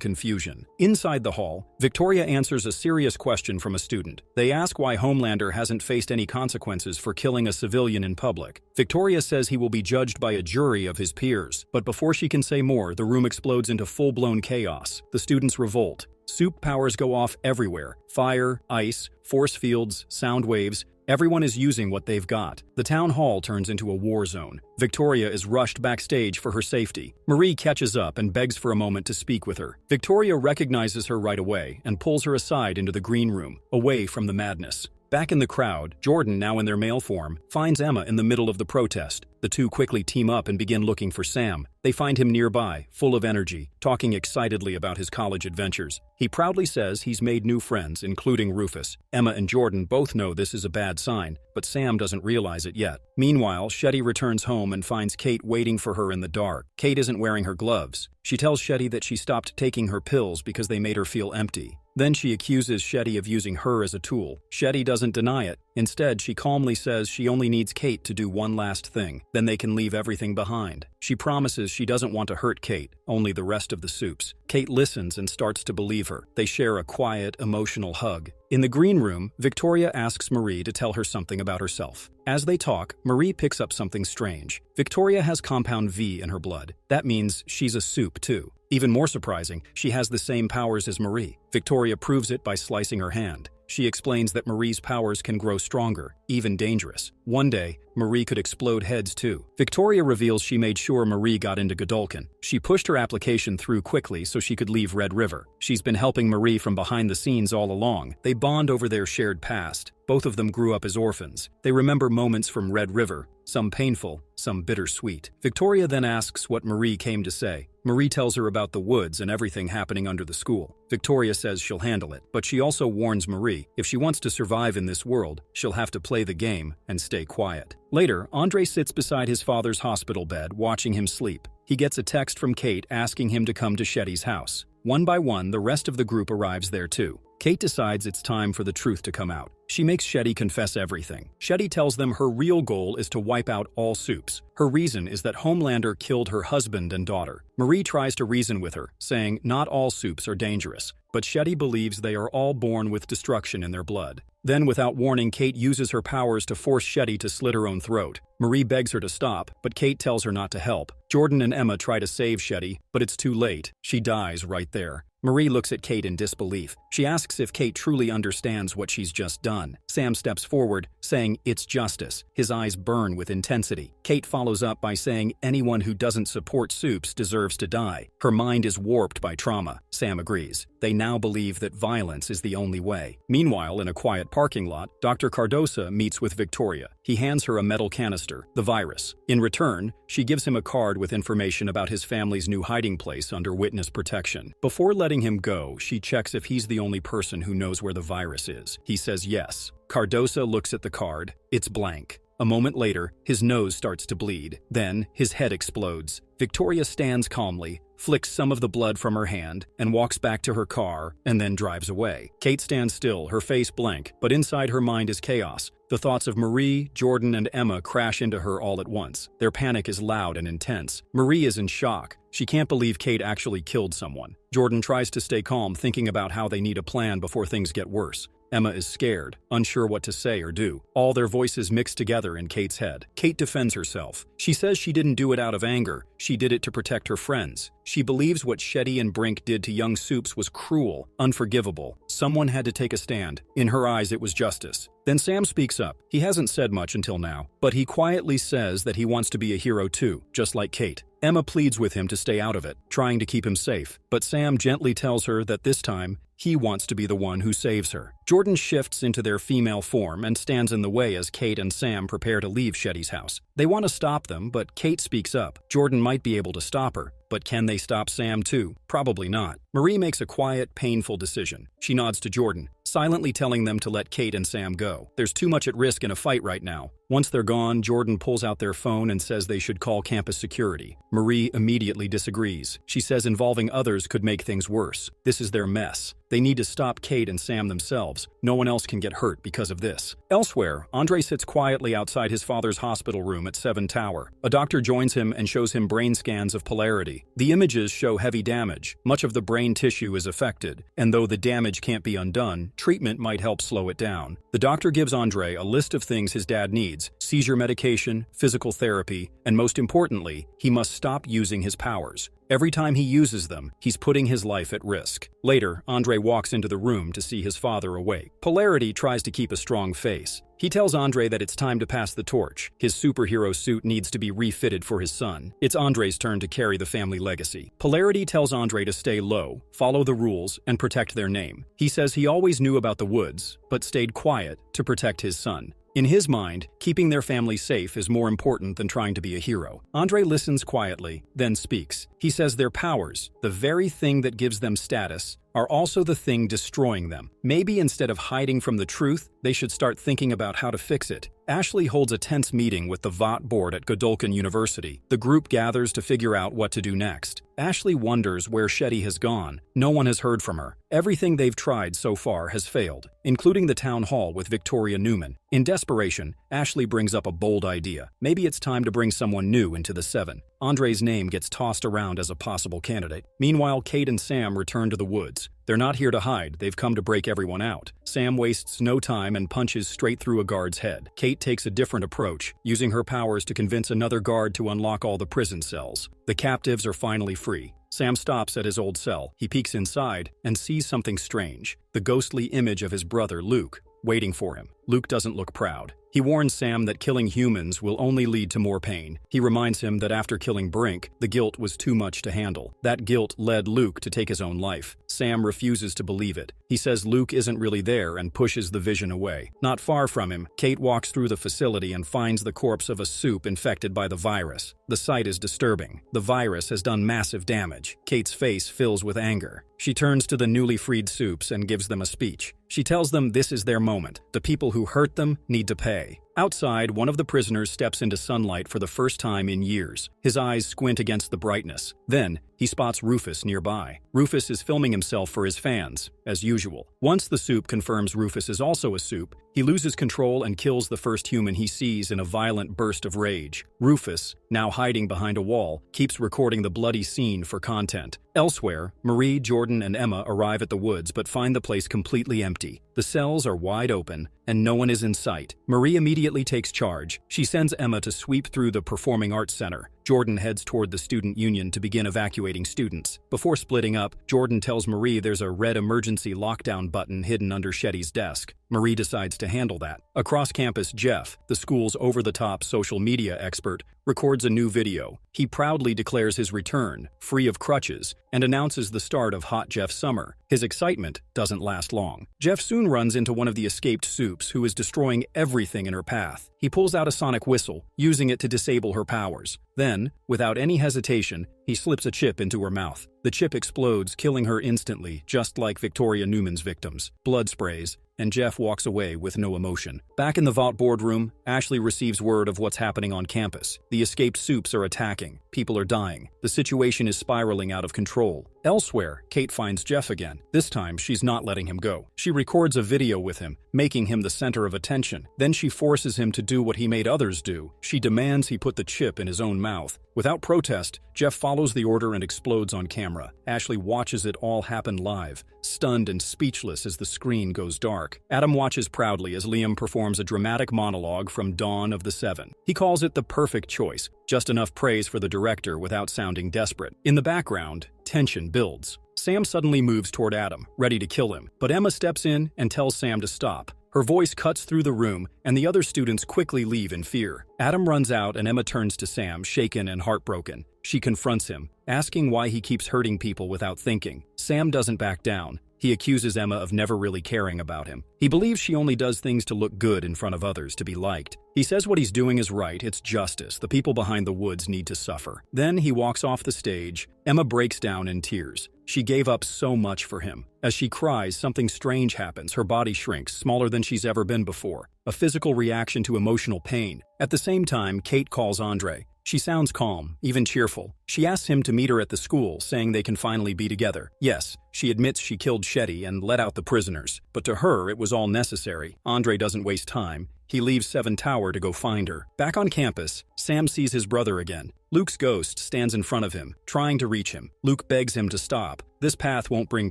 confusion. Inside the hall, Victoria answers a serious question from a student. They ask why Homelander hasn't faced any consequences for killing a civilian in public. Victoria says he will be judged by a jury of his peers. But before she can say more, the room explodes into full-blown chaos. The students revolt. Soup powers go off everywhere. Fire, ice, force fields, sound waves. Everyone is using what they've got. The town hall turns into a war zone. Victoria is rushed backstage for her safety. Marie catches up and begs for a moment to speak with her. Victoria recognizes her right away and pulls her aside into the green room, away from the madness. Back in the crowd, Jordan, now in their male form, finds Emma in the middle of the protest. The two quickly team up and begin looking for Sam. They find him nearby, full of energy, talking excitedly about his college adventures. He proudly says he's made new friends, including Rufus. Emma and Jordan both know this is a bad sign, but Sam doesn't realize it yet. Meanwhile, Shetty returns home and finds Kate waiting for her in the dark. Kate isn't wearing her gloves. She tells Shetty that she stopped taking her pills because they made her feel empty. Then she accuses Shetty of using her as a tool. Shetty doesn't deny it. Instead, she calmly says she only needs Kate to do one last thing. Then they can leave everything behind. She promises she doesn't want to hurt Kate, only the rest of the soups. Kate listens and starts to believe her. They share a quiet, emotional hug. In the green room, Victoria asks Marie to tell her something about herself. As they talk, Marie picks up something strange. Victoria has compound V in her blood. That means she's a soup, too. Even more surprising, she has the same powers as Marie. Victoria proves it by slicing her hand. She explains that Marie's powers can grow stronger, even dangerous. One day, Marie could explode heads too. Victoria reveals she made sure Marie got into Godolkin. She pushed her application through quickly so she could leave Red River. She's been helping Marie from behind the scenes all along. They bond over their shared past. Both of them grew up as orphans. They remember moments from Red River, some painful, some bittersweet. Victoria then asks what Marie came to say. Marie tells her about the woods and everything happening under the school. Victoria says she'll handle it, but she also warns Marie, if she wants to survive in this world, she'll have to play the game and stay quiet. Later, Andre sits beside his father's hospital bed, watching him sleep. He gets a text from Kate asking him to come to Shetty's house. One by one, the rest of the group arrives there too. Kate decides it's time for the truth to come out. She makes Shetty confess everything. Shetty tells them her real goal is to wipe out all soups. Her reason is that Homelander killed her husband and daughter. Marie tries to reason with her, saying not all soups are dangerous, but Shetty believes they are all born with destruction in their blood. Then, without warning, Kate uses her powers to force Shetty to slit her own throat. Marie begs her to stop, but Kate tells her not to help. Jordan and Emma try to save Shetty, but it's too late. She dies right there. Marie looks at Kate in disbelief. She asks if Kate truly understands what she's just done. Sam steps forward, saying it's justice. His eyes burn with intensity. Kate follows up by saying anyone who doesn't support soups deserves to die. Her mind is warped by trauma. Sam agrees. They now believe that violence is the only way. Meanwhile, in a quiet parking lot, Dr. Cardosa meets with Victoria. He hands her a metal canister, the virus. In return, she gives him a card with information about his family's new hiding place under witness protection. Before letting him go, she checks if he's the only person who knows where the virus is. He says yes. Cardosa looks at the card. It's blank. A moment later, his nose starts to bleed. Then, his head explodes. Victoria stands calmly, flicks some of the blood from her hand, and walks back to her car, and then drives away. Kate stands still, her face blank, but inside her mind is chaos. The thoughts of Marie, Jordan, and Emma crash into her all at once. Their panic is loud and intense. Marie is in shock. She can't believe Kate actually killed someone. Jordan tries to stay calm, thinking about how they need a plan before things get worse. Emma is scared, unsure what to say or do. All their voices mix together in Kate's head. Kate defends herself. She says she didn't do it out of anger. She did it to protect her friends. She believes what Shetty and Brink did to young Soups was cruel, unforgivable. Someone had to take a stand. In her eyes, it was justice. Then Sam speaks up. He hasn't said much until now, but he quietly says that he wants to be a hero too, just like Kate. Emma pleads with him to stay out of it, trying to keep him safe, but Sam gently tells her that this time, he wants to be the one who saves her. Jordan shifts into their female form and stands in the way as Kate and Sam prepare to leave Shetty's house. They want to stop them, but Kate speaks up. Jordan might be able to stop her, but can they stop Sam too? Probably not. Marie makes a quiet, painful decision. She nods to Jordan, silently telling them to let Kate and Sam go. There's too much at risk in a fight right now. Once they're gone, Jordan pulls out their phone and says they should call campus security. Marie immediately disagrees. She says involving others could make things worse. This is their mess. They need to stop Kate and Sam themselves. No one else can get hurt because of this. Elsewhere, Andre sits quietly outside his father's hospital room at 7 Tower. A doctor joins him and shows him brain scans of Polarity. The images show heavy damage. Much of the brain tissue is affected, and though the damage can't be undone, treatment might help slow it down. The doctor gives Andre a list of things his dad needs: seizure medication, physical therapy, and most importantly, he must stop using his powers. Every time he uses them, he's putting his life at risk. Later, Andre walks into the room to see his father awake. Polarity tries to keep a strong face. He tells Andre that it's time to pass the torch. His superhero suit needs to be refitted for his son. It's Andre's turn to carry the family legacy. Polarity tells Andre to stay low, follow the rules, and protect their name. He says he always knew about the woods, but stayed quiet to protect his son. In his mind, keeping their family safe is more important than trying to be a hero. Andre listens quietly, then speaks. He says their powers, the very thing that gives them status, are also the thing destroying them. Maybe instead of hiding from the truth, they should start thinking about how to fix it. Ashley holds a tense meeting with the VOT board at Godolphin University. The group gathers to figure out what to do next. Ashley wonders where Shetty has gone. No one has heard from her. Everything they've tried so far has failed, including the town hall with Victoria Newman. In desperation, Ashley brings up a bold idea. Maybe it's time to bring someone new into the 7. Andre's name gets tossed around as a possible candidate. Meanwhile, Kate and Sam return to the woods. They're not here to hide, they've come to break everyone out. Sam wastes no time and punches straight through a guard's head. Kate takes a different approach, using her powers to convince another guard to unlock all the prison cells. The captives are finally free. Sam stops at his old cell. He peeks inside and sees something strange. The ghostly image of his brother, Luke, waiting for him. Luke doesn't look proud. He warns Sam that killing humans will only lead to more pain. He reminds him that after killing Brink, the guilt was too much to handle. That guilt led Luke to take his own life. Sam refuses to believe it. He says Luke isn't really there and pushes the vision away. Not far from him, Kate walks through the facility and finds the corpse of a Soup infected by the virus. The sight is disturbing. The virus has done massive damage. Kate's face fills with anger. She turns to the newly freed Soups and gives them a speech. She tells them this is their moment. The people who hurt them need to pay. Outside, one of the prisoners steps into sunlight for the first time in years. His eyes squint against the brightness. Then, he spots Rufus nearby. Rufus is filming himself for his fans, as usual. Once the Soup confirms Rufus is also a Soup, he loses control and kills the first human he sees in a violent burst of rage. Rufus, now hiding behind a wall, keeps recording the bloody scene for content. Elsewhere, Marie, Jordan, and Emma arrive at the woods but find the place completely empty. The cells are wide open, and no one is in sight. Marie immediately takes charge. She sends Emma to sweep through the Performing Arts Center. Jordan heads toward the student union to begin evacuating students. Before splitting up, Jordan tells Marie there's a red emergency lockdown button hidden under Shetty's desk. Marie decides to handle that. Across campus, Jeff, the school's over-the-top social media expert, records a new video. He proudly declares his return, free of crutches, and announces the start of Hot Jeff Summer. His excitement doesn't last long. Jeff soon runs into one of the escaped Soups who is destroying everything in her path. He pulls out a sonic whistle, using it to disable her powers. Then, without any hesitation, he slips a chip into her mouth. The chip explodes, killing her instantly, just like Victoria Newman's victims. Blood sprays, and Jeff walks away with no emotion. Back in the vault boardroom, Ashley receives word of what's happening on campus. The escaped Soups are attacking. People are dying. The situation is spiraling out of control. Elsewhere, Kate finds Jeff again. This time, she's not letting him go. She records a video with him, making him the center of attention. Then she forces him to do what he made others do. She demands he put the chip in his own mouth. Without protest, Jeff follows the order and explodes on camera. Ashley watches it all happen live, stunned and speechless as the screen goes dark. Adam watches proudly as Liam performs a dramatic monologue from Dawn of the Seven. He calls it the perfect choice, just enough praise for the director without sounding desperate. In the background, tension builds. Sam suddenly moves toward Adam, ready to kill him, but Emma steps in and tells Sam to stop. Her voice cuts through the room, and the other students quickly leave in fear. Adam runs out, and Emma turns to Sam, shaken and heartbroken. She confronts him, asking why he keeps hurting people without thinking. Sam doesn't back down. He accuses Emma of never really caring about him. He believes she only does things to look good in front of others, to be liked. He says what he's doing is right, it's justice. The people behind the woods need to suffer. Then he walks off the stage. Emma breaks down in tears. She gave up so much for him. As she cries, something strange happens. Her body shrinks, smaller than she's ever been before. A physical reaction to emotional pain. At the same time, Kate calls Andre. She sounds calm, even cheerful. She asks him to meet her at the school, saying they can finally be together. Yes, she admits she killed Shetty and let out the prisoners, but to her it was all necessary. Andre doesn't waste time. He leaves Seven Tower to go find her. Back on campus, Sam sees his brother again. Luke's ghost stands in front of him, trying to reach him. Luke begs him to stop. This path won't bring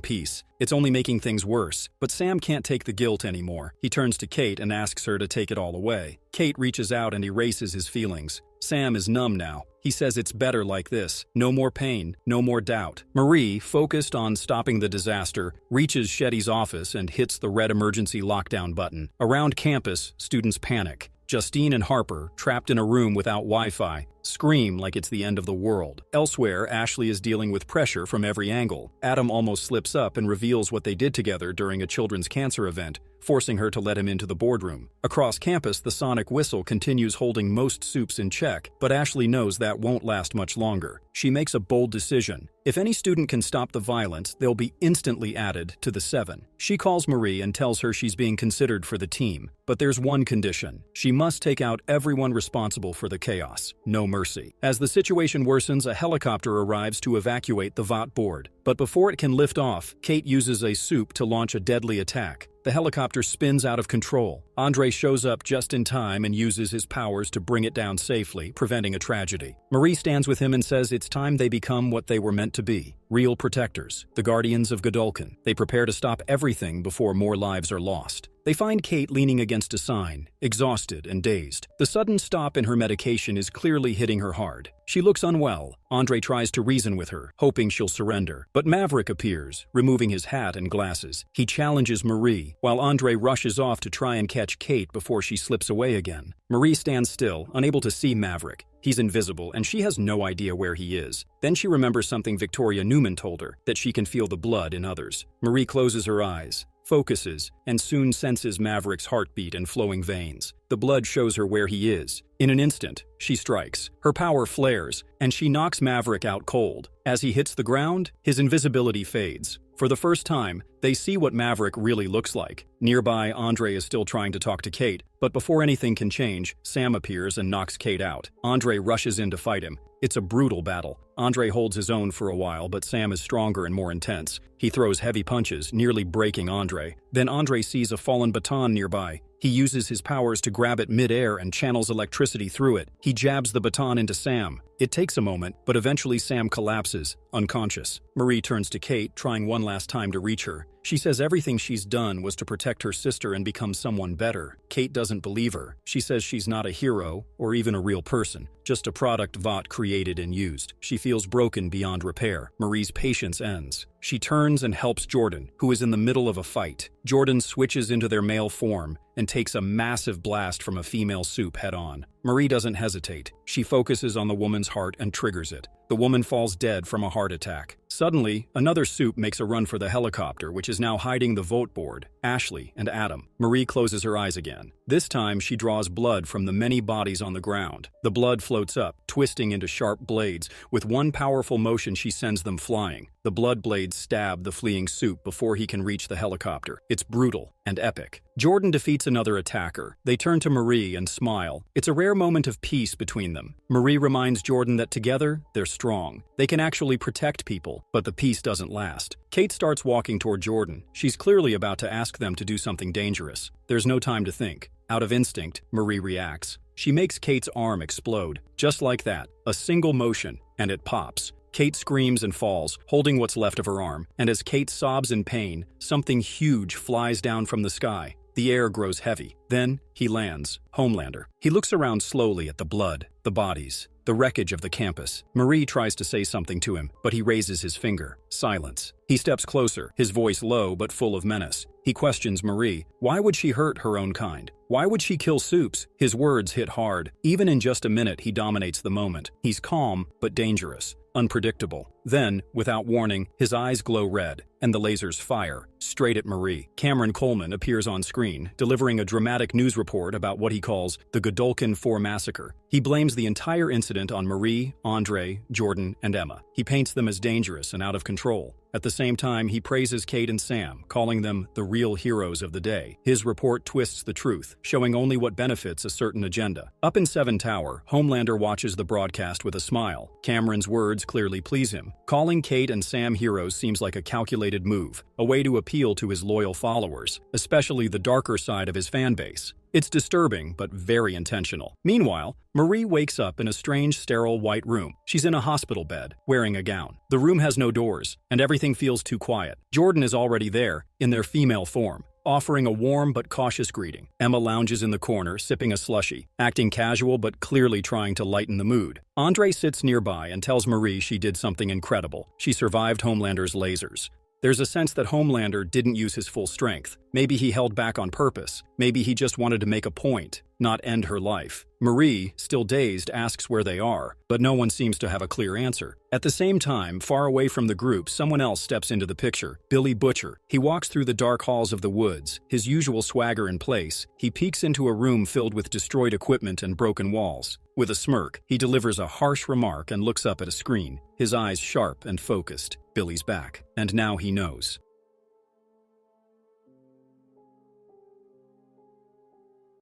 peace. It's only making things worse. But Sam can't take the guilt anymore. He turns to Kate and asks her to take it all away. Kate reaches out and erases his feelings. Sam is numb now. He says it's better like this. No more pain, no more doubt. Marie, focused on stopping the disaster, reaches Shetty's office and hits the red emergency lockdown button. Around campus, students panic. Justine and Harper, trapped in a room without Wi-Fi, scream like it's the end of the world. Elsewhere, Ashley is dealing with pressure from every angle. Adam almost slips up and reveals what they did together during a children's cancer event, forcing her to let him into the boardroom. Across campus, the sonic whistle continues holding most soups in check, but Ashley knows that won't last much longer. She makes a bold decision. If any student can stop the violence, they'll be instantly added to the Seven. She calls Marie and tells her she's being considered for the team. But there's one condition. She must take out everyone responsible for the chaos. No mercy. As the situation worsens, a helicopter arrives to evacuate the Vought board. But before it can lift off, Kate uses a soup to launch a deadly attack. The helicopter spins out of control. Andre shows up just in time and uses his powers to bring it down safely, preventing a tragedy. Marie stands with him and says it's time they become what they were meant to be. Real protectors, the guardians of Godolkin. They prepare to stop everything before more lives are lost. They find Kate leaning against a sign, exhausted and dazed. The sudden stop in her medication is clearly hitting her hard. She looks unwell. Andre tries to reason with her, hoping she'll surrender. But Maverick appears, removing his hat and glasses. He challenges Marie, while Andre rushes off to try and catch Kate before she slips away again. Marie stands still, unable to see Maverick. He's invisible, and she has no idea where he is. Then she remembers something Victoria Newman told her, that she can feel the blood in others. Marie closes her eyes, focuses, and soon senses Maverick's heartbeat and flowing veins. The blood shows her where he is. In an instant, she strikes. Her power flares, and she knocks Maverick out cold. As he hits the ground, his invisibility fades. For the first time, they see what Maverick really looks like. Nearby, Andre is still trying to talk to Kate, but before anything can change, Sam appears and knocks Kate out. Andre rushes in to fight him. It's a brutal battle. Andre holds his own for a while, but Sam is stronger and more intense. He throws heavy punches, nearly breaking Andre. Then Andre sees a fallen baton nearby. He uses his powers to grab it mid-air and channels electricity through it. He jabs the baton into Sam. It takes a moment, but eventually Sam collapses, unconscious. Marie turns to Kate, trying one last time to reach her. She says everything she's done was to protect her sister and become someone better. Kate doesn't believe her. She says she's not a hero, or even a real person, just a product Vought created and used. She feels broken beyond repair. Marie's patience ends. She turns and helps Jordan, who is in the middle of a fight. Jordan switches into their male form and takes a massive blast from a female soup head-on. Marie doesn't hesitate. She focuses on the woman's heart and triggers it. The woman falls dead from a heart attack. Suddenly, another soup makes a run for the helicopter, which is now hiding the vote board, Ashley and Adam. Marie closes her eyes again. This time, she draws blood from the many bodies on the ground. The blood floats up, twisting into sharp blades. With one powerful motion, she sends them flying. The blood blades stab the fleeing soup before he can reach the helicopter. It's brutal and epic. Jordan defeats spits another attacker. They turn to Marie and smile. It's a rare moment of peace between them. Marie reminds Jordan that together, they're strong. They can actually protect people, but the peace doesn't last. Kate starts walking toward Jordan. She's clearly about to ask them to do something dangerous. There's no time to think. Out of instinct, Marie reacts. She makes Kate's arm explode. Just like that, a single motion, and it pops. Kate screams and falls, holding what's left of her arm, and as Kate sobs in pain, something huge flies down from the sky. The air grows heavy. Then, he lands, Homelander. He looks around slowly at the blood, the bodies, the wreckage of the campus. Marie tries to say something to him, but he raises his finger. Silence. He steps closer, his voice low but full of menace. He questions Marie. Why would she hurt her own kind? Why would she kill Supes? His words hit hard. Even in just a minute, he dominates the moment. He's calm, but dangerous. Unpredictable. Then, without warning, his eyes glow red, and the lasers fire, straight at Marie. Cameron Coleman appears on screen, delivering a dramatic news report about what he calls the Godolkin 4 massacre. He blames the entire incident on Marie, Andre, Jordan, and Emma. He paints them as dangerous and out of control. At the same time, he praises Kate and Sam, calling them the real heroes of the day. His report twists the truth, showing only what benefits a certain agenda. Up in 7 Tower, Homelander watches the broadcast with a smile. Cameron's words clearly please him. Calling Kate and Sam heroes seems like a calculated move, a way to appeal to his loyal followers, especially the darker side of his fan base. It's disturbing, but very intentional. Meanwhile, Marie wakes up in a strange, sterile white room. She's in a hospital bed, wearing a gown. The room has no doors, and everything feels too quiet. Jordan is already there, in their female form, offering a warm but cautious greeting. Emma lounges in the corner, sipping a slushie, acting casual but clearly trying to lighten the mood. Andre sits nearby and tells Marie she did something incredible. She survived Homelander's lasers. There's a sense that Homelander didn't use his full strength. Maybe he held back on purpose. Maybe he just wanted to make a point, not end her life. Marie, still dazed, asks where they are, but no one seems to have a clear answer. At the same time, far away from the group, someone else steps into the picture, Billy Butcher. He walks through the dark halls of the woods, his usual swagger in place. He peeks into a room filled with destroyed equipment and broken walls. With a smirk, he delivers a harsh remark and looks up at a screen, his eyes sharp and focused. Billy's back, and now he knows.